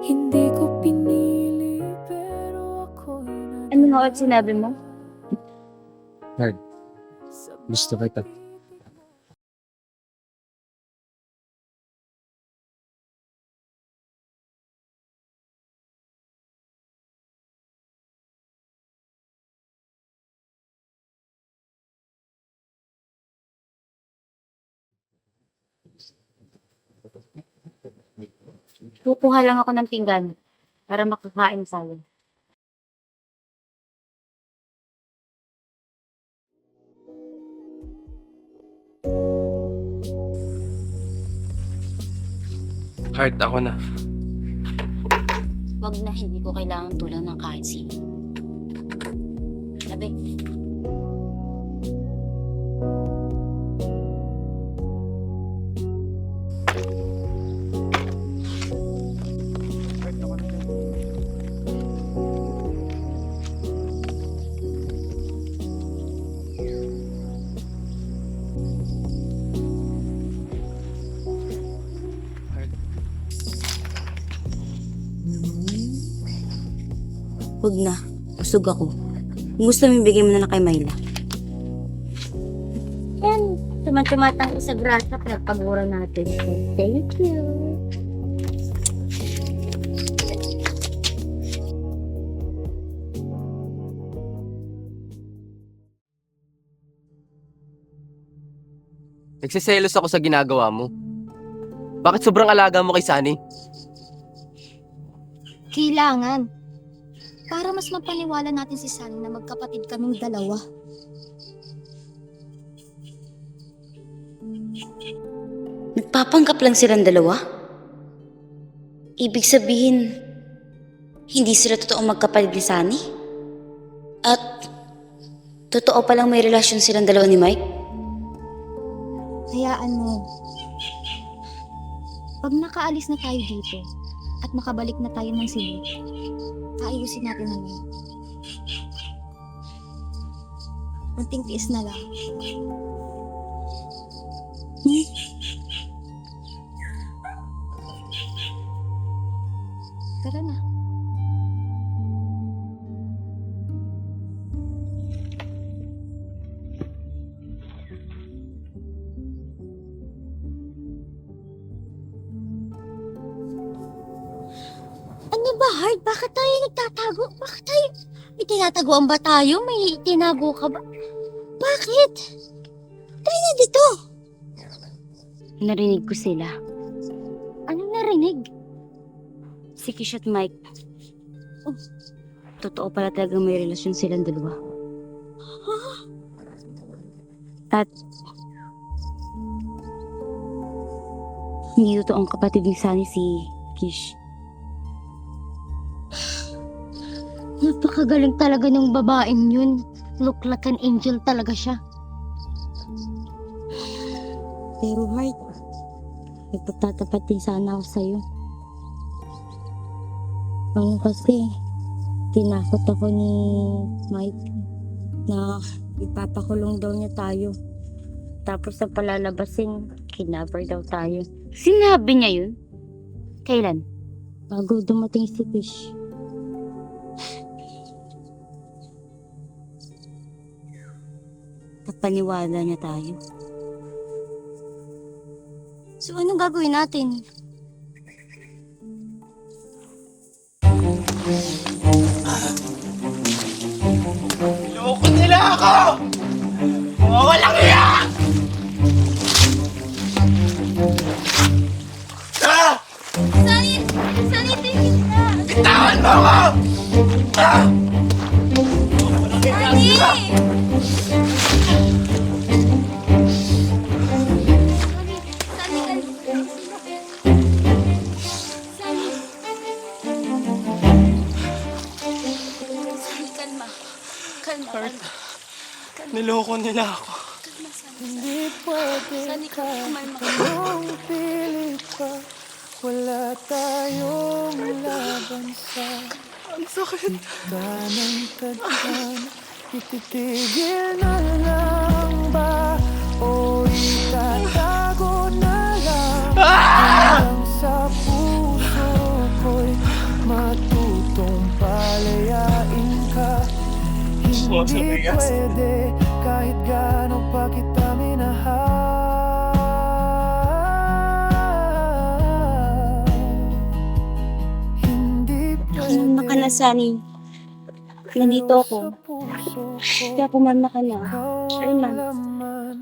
Speaker 9: Hindi ko pinili, pero ako'y
Speaker 2: Ano nga ulit sinabi mo?
Speaker 3: Heart, gusto kita.
Speaker 2: Kukuha lang ako ng pinggan para makakain tayo.
Speaker 3: Heart, ako na.
Speaker 2: Wag na, hindi ko kailangan tulong ng kahit sino. Sabi. Huwag na. Busog ako. Kung gusto mo, ibigay mo na lang kay Myla. Yan. Tumatang sa grasa, pinagpagura natin. Thank you.
Speaker 7: Nagsiselos ako sa ginagawa mo. Bakit sobrang alaga mo kay Sunny?
Speaker 11: Kailangan. Para mas mapaniwala natin si Sunny na magkapatid kaming dalawa.
Speaker 2: Nagpapanggap lang silang dalawa? Ibig sabihin, hindi sila totoong magkapatid ni Sunny? At totoo palang may relasyon silang dalawa ni Mike?
Speaker 11: Hayaan mo. Pag nakaalis na tayo dito at makabalik na tayo ng Cebu, ayusin natin ang yun. Kunting tiis na lang. Tara na.
Speaker 1: Ano ba, Heart? Bakit tayo nagtatago? Bakit tayo... May tinatagoan ba tayo? May tinago ka ba? Bakit? Try na dito.
Speaker 2: Narinig ko sila.
Speaker 1: Anong narinig?
Speaker 2: Si Kish at Mike. Oh, totoo pala talagang may relasyon silang dalawa. At hindi totoo ang kapatid ni Sunny si Kish.
Speaker 1: Napakagaling talaga ng babaeng yun. Look like an angel talaga siya.
Speaker 2: Pero Heart, nagpagtatapat din sana ako sa'yo. Ano kasi, tinakot ako ni Mike na ipapakulong daw niya tayo. Tapos sa palalabasin, kidnapper daw tayo. Sinabi niya yun? Kailan? Bago dumating si Kish. Napaniwala niya tayo.
Speaker 1: So, anong gagawin natin?
Speaker 7: Loko nila ako! Mga walang iya! Ah!
Speaker 1: Sunny! Sunny, tingin na!
Speaker 7: Bitawan mo ako! Ah!
Speaker 1: Sunny!
Speaker 7: Niloko nila ako.
Speaker 6: Hindi pwede kahit anong pilit pa. Wala tayong laban sa
Speaker 7: Ang sakit.
Speaker 6: tanang tadhana. Ititigil na lang ba o itatago na lang hanggang sa puso ko'y matutong palayain ka. Hindi pwede kahit gaano pa kita minahal. Hindi pwede
Speaker 2: Kumalma ka na, Sunny. Nandito ako.
Speaker 6: sa puso ko
Speaker 2: Kaya kumalma ka na.
Speaker 6: ikaw
Speaker 2: Ayun
Speaker 6: ang
Speaker 2: lang.
Speaker 6: laman.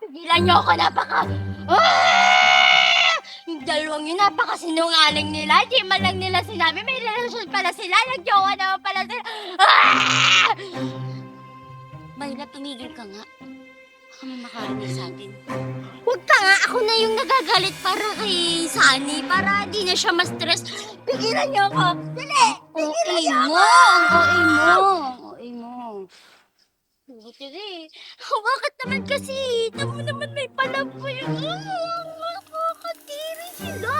Speaker 1: Tigilan niyo ako! Ah! Yung dalawang yun, napakasinungaling nila. Di man lang nila sinabi, may relasyon pala sila. Nagjowa naman pala sila. Ah!
Speaker 2: Mayla, tumigil ka nga. Baka may makarinig sa atin.
Speaker 1: Huwag ka nga, ako na yung nagagalit para kay Sunny, para di na siya ma-stress. Pigilan niyo ako! Dali! Pigilan niyo ako!
Speaker 2: OA mo.
Speaker 1: Buti rin. Bakit naman kasi? Tamo naman may palaboy. Makakatiri sila.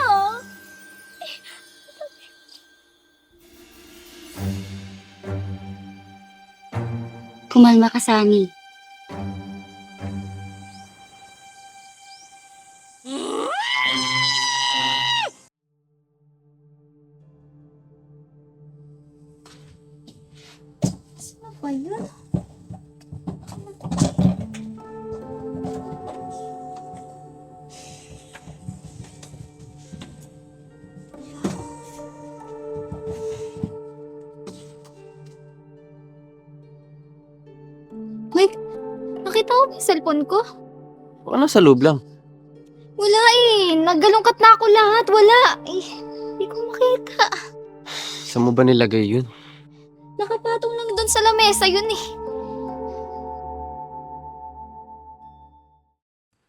Speaker 1: Kumalma ka, Sunny.
Speaker 11: Ano ba yun? Mike, nakita mo ba yung cellphone ko?
Speaker 5: Baka nasa loob lang.
Speaker 11: Wala eh. Naggalungkat na ako lahat. Wala. Eh, hindi ko makita.
Speaker 5: Saan mo ba nilagay yun?
Speaker 11: Nakapatong lang doon sa lamesa yun eh.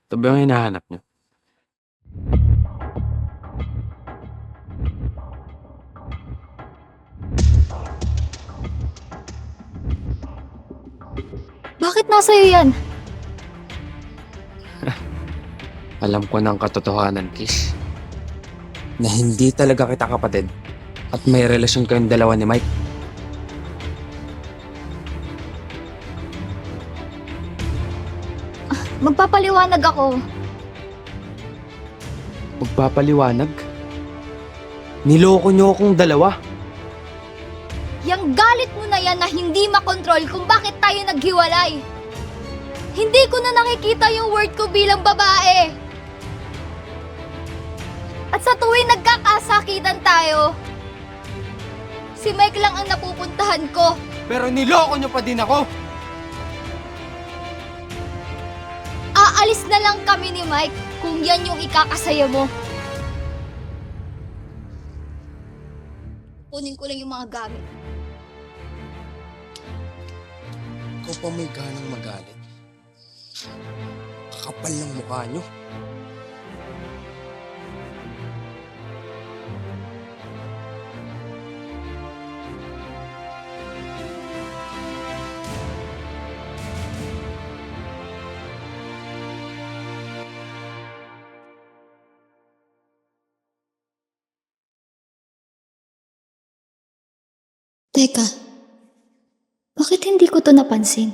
Speaker 5: Ito ba yung hinahanap niyo?
Speaker 11: Bakit nasa'yo yan?
Speaker 3: Alam ko ng katotohanan, Kish. Na hindi talaga kita kapatid. At may relasyon kayong dalawa ni Mike.
Speaker 11: Magpapaliwanag ako.
Speaker 3: Magpapaliwanag? Niloko niyo akong dalawa.
Speaker 11: Yang galit mo na yan na hindi makontrol kung bakit tayo naghiwalay. Hindi ko na nakikita yung worth ko bilang babae. At sa tuwing nagkakasakitan tayo, si Mike lang ang napupuntahan ko.
Speaker 3: Pero niloko niyo pa din ako.
Speaker 11: Aalis na lang kami ni Mike kung yan yung ikakasaya mo. Kunin ko lang yung mga gamit.
Speaker 3: Ikaw pa may ganang magalit. Kakapal ng mukha niyo.
Speaker 11: Teka, bakit hindi ko to napansin?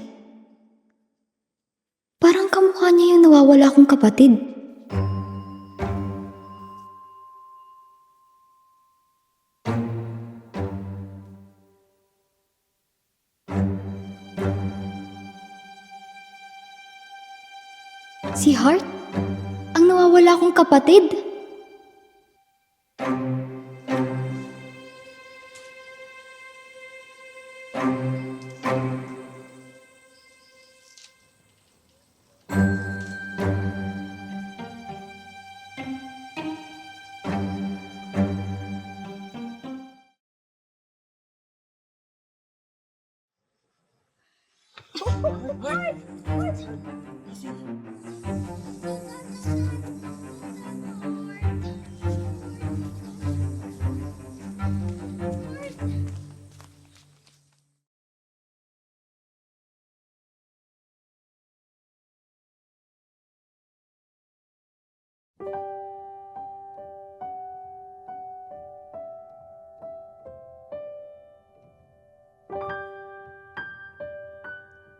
Speaker 11: Parang kamukha niya yung nawawala kong kapatid. Si Hart? Ang nawawala kong kapatid?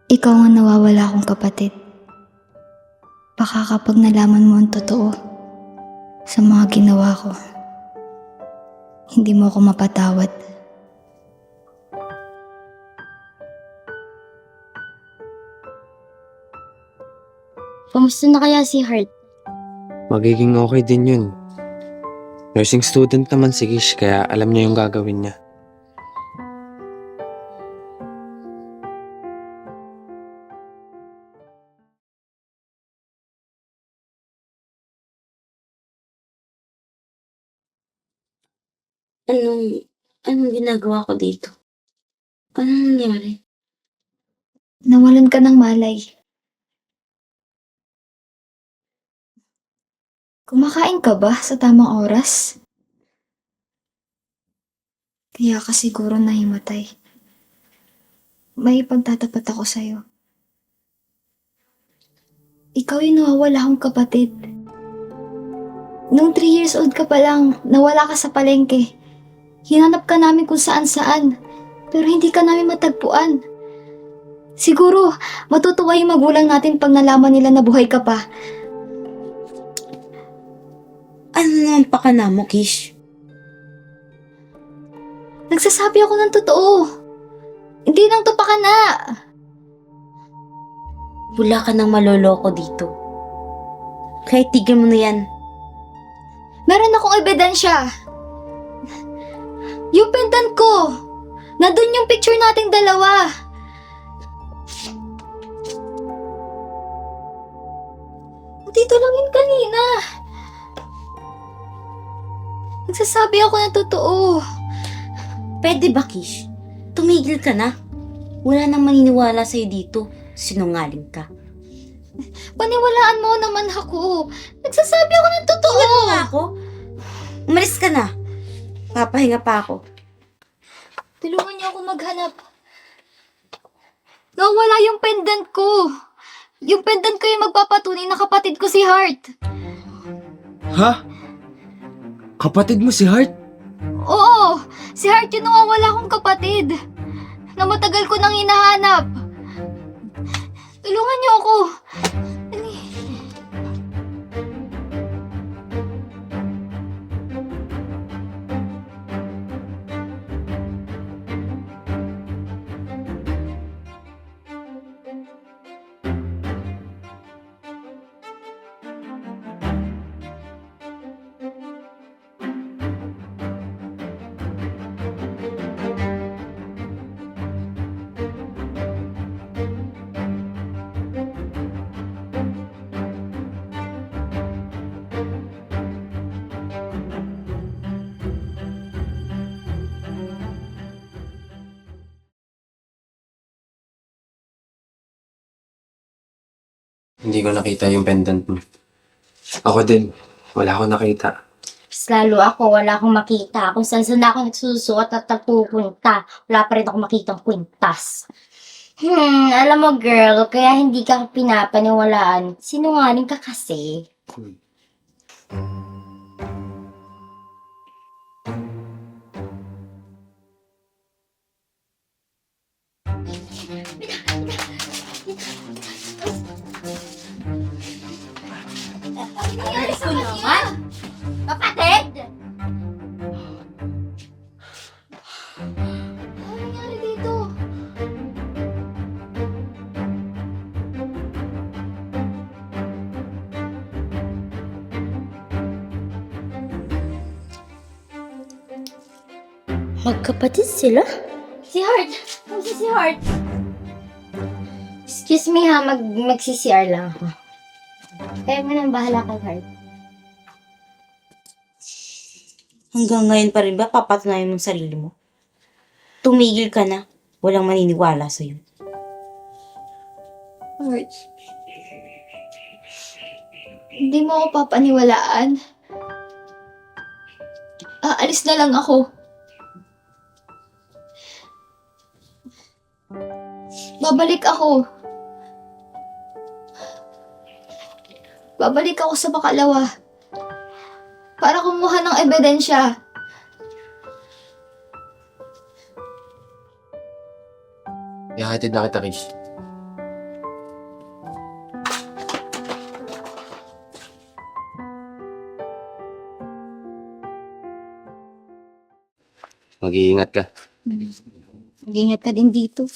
Speaker 11: Ikaw ang nawawala kong kapatid. Baka kapag nalaman mo ang totoo sa mga ginawa ko, hindi mo ako mapatawad.
Speaker 1: Kamusta na kaya si Hart?
Speaker 3: Magiging okay din yun. Nursing student naman si Kish, kaya alam niya yung gagawin niya.
Speaker 2: Anong ginagawa ko dito? Anong nangyari?
Speaker 11: Nawalan ka ng malay. Kumakain ka ba sa tamang oras? Kaya ka siguro nahimatay. May ipagtatapat ako sa'yo. Ikaw yung nawawala akong kapatid. Nung 3 years old ka pa lang, nawala ka sa palengke. Hinanap ka namin kung saan-saan, pero hindi ka namin matagpuan. Siguro, matutuwa yung magulang natin pag nalaman nila na buhay ka pa.
Speaker 2: Ano naman pakana mo, Kish?
Speaker 11: Nagsasabi ako ng totoo. Hindi lang to pakana.
Speaker 2: Wala ka nang maloloko dito. Kahit tigil mo na yan.
Speaker 11: Meron akong ebidensya. Yung pendant ko. Nandun yung picture nating dalawa. Dito lang yun kanina. Nagsasabi ako ng totoo.
Speaker 2: Pwede ba, Kish? Tumigil ka na. Wala nang maniniwala sa'yo dito. Sinungaling ka.
Speaker 11: Paniwalaan mo naman ako. Nagsasabi ako ng totoo.
Speaker 2: Iwan mo nga ako. Umalis ka na. Papahinga pa ako.
Speaker 11: Tulungan niyo ako maghanap. Nawala yung pendant ko. Yung pendant ko yung magpapatunay na kapatid ko si Heart.
Speaker 7: Ha? Kapatid mo si Heart?
Speaker 11: Oo, si Heart yung nawawala kong kapatid. Na matagal ko nang hinahanap. Tulungan niyo ako. Dali.
Speaker 4: Hindi ko nakita yung pendant mo. Ako din. Wala akong nakita.
Speaker 1: Mas lalo ako, wala akong makita. Kung saan ako nagsusuot at nagpupunta, wala pa rin ako makitang kwintas. Alam mo girl, kaya hindi ka pinapaniwalaan. Sinungaling ka kasi. Nangyari sa kanya? Kapatid!
Speaker 11: Ano nangyari dito?
Speaker 1: Magkapatid sila? Si Heart! Kasi si Heart? Excuse me ha, mag-CCR lang ako. Kaya mo nang bahala kay Heart.
Speaker 2: Hanggang ngayon pa rin ba papatunayan mong sarili mo? Tumigil ka na. Walang maniniwala sa'yo.
Speaker 11: Heart. Hindi mo ako papaniwalaan. Aalis na lang ako. Babalik ako. Babalik ako sa Bakalawa. Para kumuha ng ebidensya.
Speaker 4: Ihahatid na kita, Kish. Mag-iingat ka.
Speaker 11: Mag-ingat ka din dito.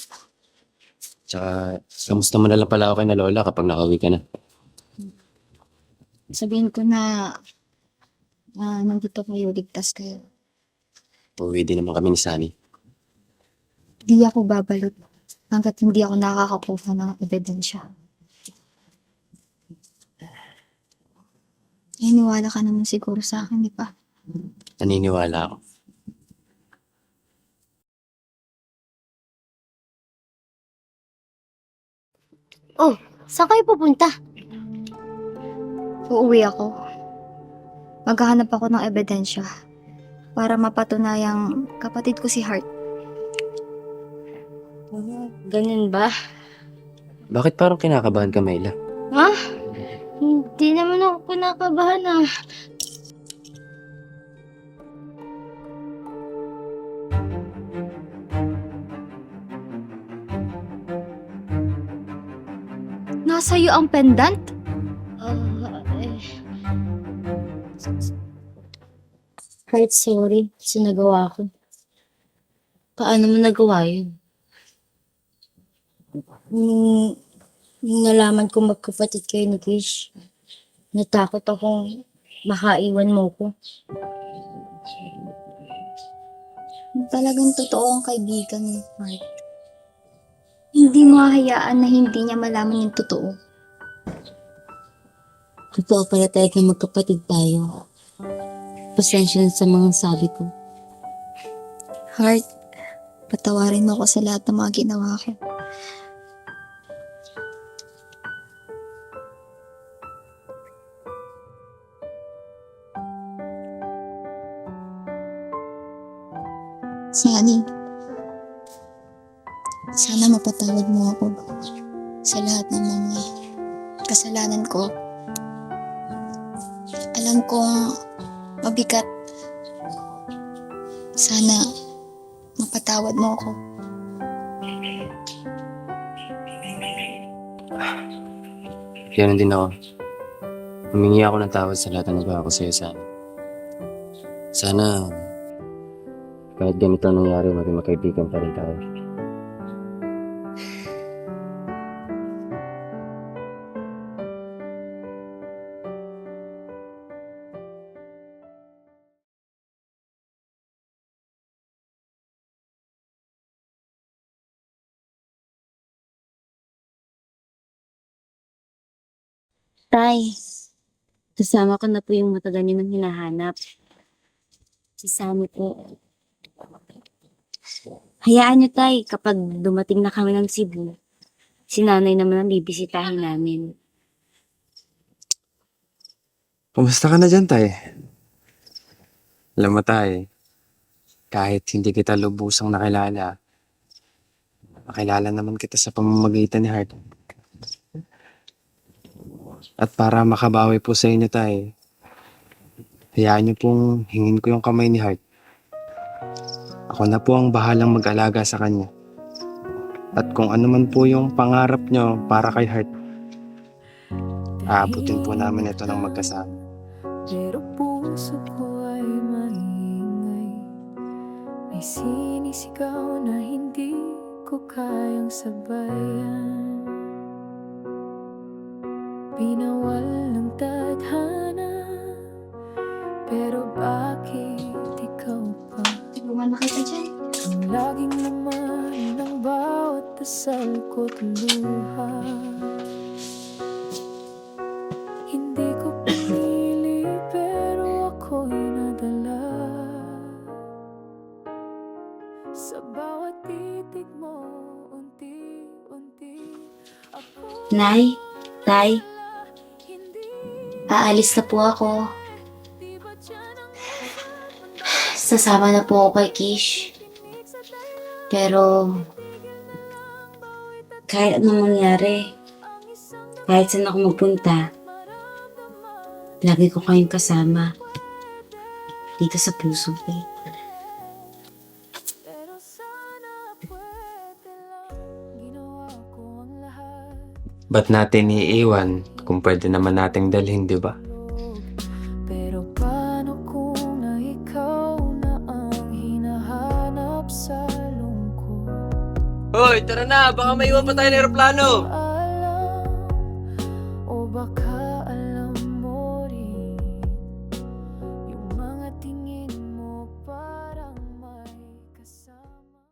Speaker 4: Tsaka, kamusta mo na lang pala ako kay na Lola kapag nakauwi ka na.
Speaker 11: Sabihin ko na nandito kayo, ligtas kayo.
Speaker 4: Uuwi din naman kami ni Sunny.
Speaker 11: Hindi ako babalik hanggat hindi ako nakakakuha ng ebidensya. Iniwala ka naman siguro sa akin, di ba?
Speaker 4: Naniniwala ako.
Speaker 1: Oh, saan kayo pupunta?
Speaker 11: Uuwi ako. Maghahanap ako ng ebidensya para mapatunayang kapatid ko si Heart.
Speaker 1: Ganun ba?
Speaker 4: Bakit parang kinakabahan ka, Mayla?
Speaker 1: Ha? Hindi naman ako kinakabahan ah.
Speaker 11: Nasa'yo ang pendant?
Speaker 2: Heart, sorry. Sinagawa ko. Paano mo nagawa yun? Nung nalaman ko magkapatid kayo ni Kish, natakot akong makaiwan mo ko.
Speaker 11: Talagang totoo ang kaibigan ni Heart. Hindi mo hahayaan na hindi niya malaman yung totoo.
Speaker 2: Totoo pala talaga magkapatid tayo. Pasensya na sa mga sabi ko.
Speaker 11: Heart, patawarin mo ako sa lahat ng mga ginawa ko. Sunny, sana mapatawad mo ako sa lahat ng mga kasalanan ko. Alam ko mabigat. Sana mapatawad mo ako.
Speaker 5: Ganun din ako. Humingi ako ng tawad sa lahat ng nagawa ko sa'yo sana. Sana, kahit ganito ang nangyari, maging magkaibigan pa rin tayo.
Speaker 2: Tay, kasama ko na po yung matagal niyo nang hinahanap. Si Sammy po. Hayaan niyo, Tay, kapag dumating na kami ng Cebu, si nanay naman ang bibisitahin namin.
Speaker 3: Kumusta ka na dyan, Tay? Alam mo, Tay, kahit hindi kita lubusang nakilala naman kita sa pamamagitan ni Heart. At para makabawi po sa inyo, Tay, hayaan niyo pong hingin ko yung kamay ni Heart. Ako na po ang bahalang mag-alaga sa kanya. At kung ano man po yung pangarap niyo para kay Heart, aabutin po namin ito ng magkasama.
Speaker 9: Pero puso ko ay maingay. May sinisigaw na hindi ko kayang sabayan. Pinawal ng tadhana, pero bakit ikaw pa?
Speaker 11: Tulungan na kita dyan.
Speaker 9: Ang laging laman ng bawat dasal ko't luha. Hindi ko pinili pero ako'y nadala. Sa bawat titig mo, unti-unti ako.
Speaker 2: Nay, Tay, aalis na po ako. Sasama na po ako kay Kish. Pero, kahit anong mangyari, kahit saan ako magpunta, lagi ko kayong kasama. Dito sa puso ko.
Speaker 9: Pero sana pwede lang ginawa ko ang lahat.
Speaker 3: Ba't natin iiwan kung pwede naman nating dalhin, di ba?
Speaker 9: Pero paano kung na ikaw na ang hinahanap sa lungkot?
Speaker 7: Hoy, tara na. Baka may iwan pa tayo ng aeroplano.
Speaker 9: Alam, o baka alam mo rin, yung mga tingin mo parang may kasama.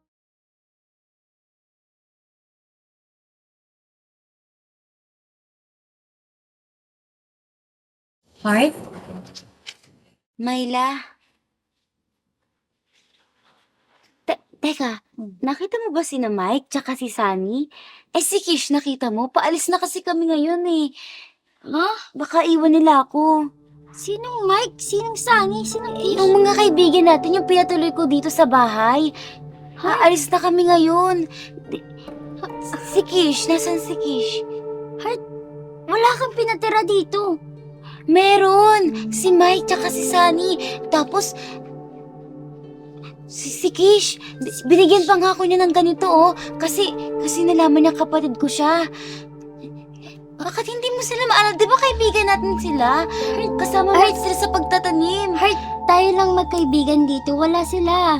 Speaker 2: Heart? Myla? Teka, nakita mo ba sina Mike tsaka si Sunny? Eh si Kish nakita mo, paalis na kasi kami ngayon eh. Ha? Baka iwan nila ako.
Speaker 1: Sinong Mike? Sinong Sunny? Sinong Kish?
Speaker 2: Yung mga kaibigan natin, yung pinatuloy ko dito sa bahay. Aalis na kami ngayon. Si Kish, nasan si Kish?
Speaker 1: Wala kang pinatira dito.
Speaker 2: Meron! Si Mike tsaka si Sunny. Tapos, si Kish, binigyan pa nga ako niya ng ganito oh. Kasi nalaman niya kapatid ko siya. Bakit hindi mo sila maalala? Di ba kaibigan natin sila? Kasama mo sila sa pagtatanim.
Speaker 1: Heart, tayo lang magkaibigan dito. Wala sila.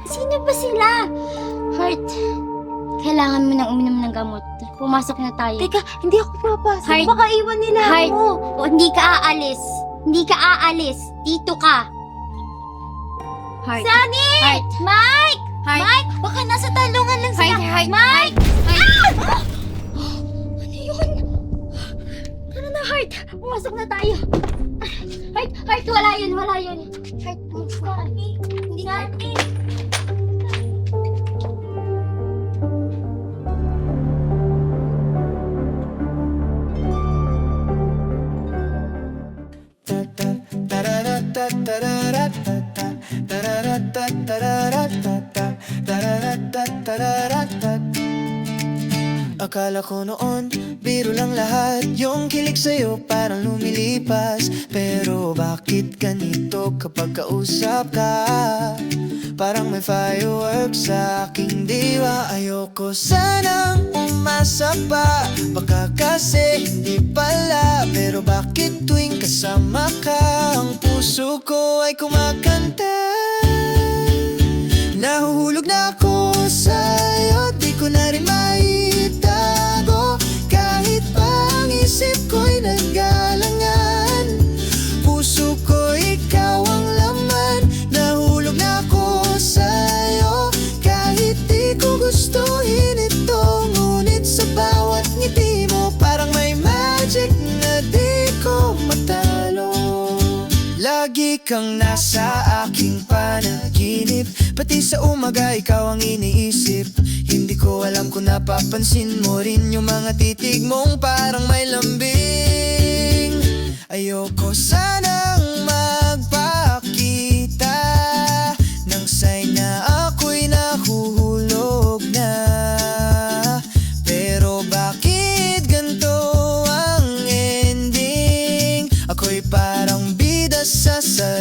Speaker 1: Sino ba sila? Heart, kailangan mo nang uminom ng gamot. Pumasok na tayo.
Speaker 2: Teka, hindi ako papasok.
Speaker 1: Heart.
Speaker 2: Baka iwan nila
Speaker 1: Heart,
Speaker 2: ako.
Speaker 1: hindi ka aalis. Hindi ka aalis. Dito ka. Heart.
Speaker 2: Sunny!
Speaker 1: Heart.
Speaker 2: Mike!
Speaker 1: Heart.
Speaker 2: Mike! Baka nasa talungan lang sila.
Speaker 1: Heart.
Speaker 2: Mike!
Speaker 1: Heart. Ano yun? Tara na, Heart. Pumasok na tayo. Heart, Heart, wala yun, wala yun. Heart, hindi ka.
Speaker 6: Akala ko noon, biro lang lahat. Yung kilig sa'yo parang lumilipas. Pero bakit ganito kapag kausap ka? Parang may fireworks sa aking diwa. Ayoko sanang umasa pa. Baka kasi hindi pala. Pero bakit tuwing kasama ka, ang puso ko ay kumakanta. Nahuhulog na ako sa'yo, di ko na rin maitago. Kahit pa ang isip ko'y naggalangan, puso ko ikaw ang laman. Nahulog na ako sa'yo, kahit di ko gustuhin ito. Ngunit sa bawat ngiti mo, parang may magic na di ko matalo. Lagi kang nasa aking panaginip, pati sa umaga ikaw ang iniisip. Hindi ko alam kung napapansin mo rin yung mga titig mong parang may lambing. Ayoko sanang magpakita ng sign na ako'y nahuhulog na. Pero bakit ganito ang ending? Ako'y parang bida sa sarili.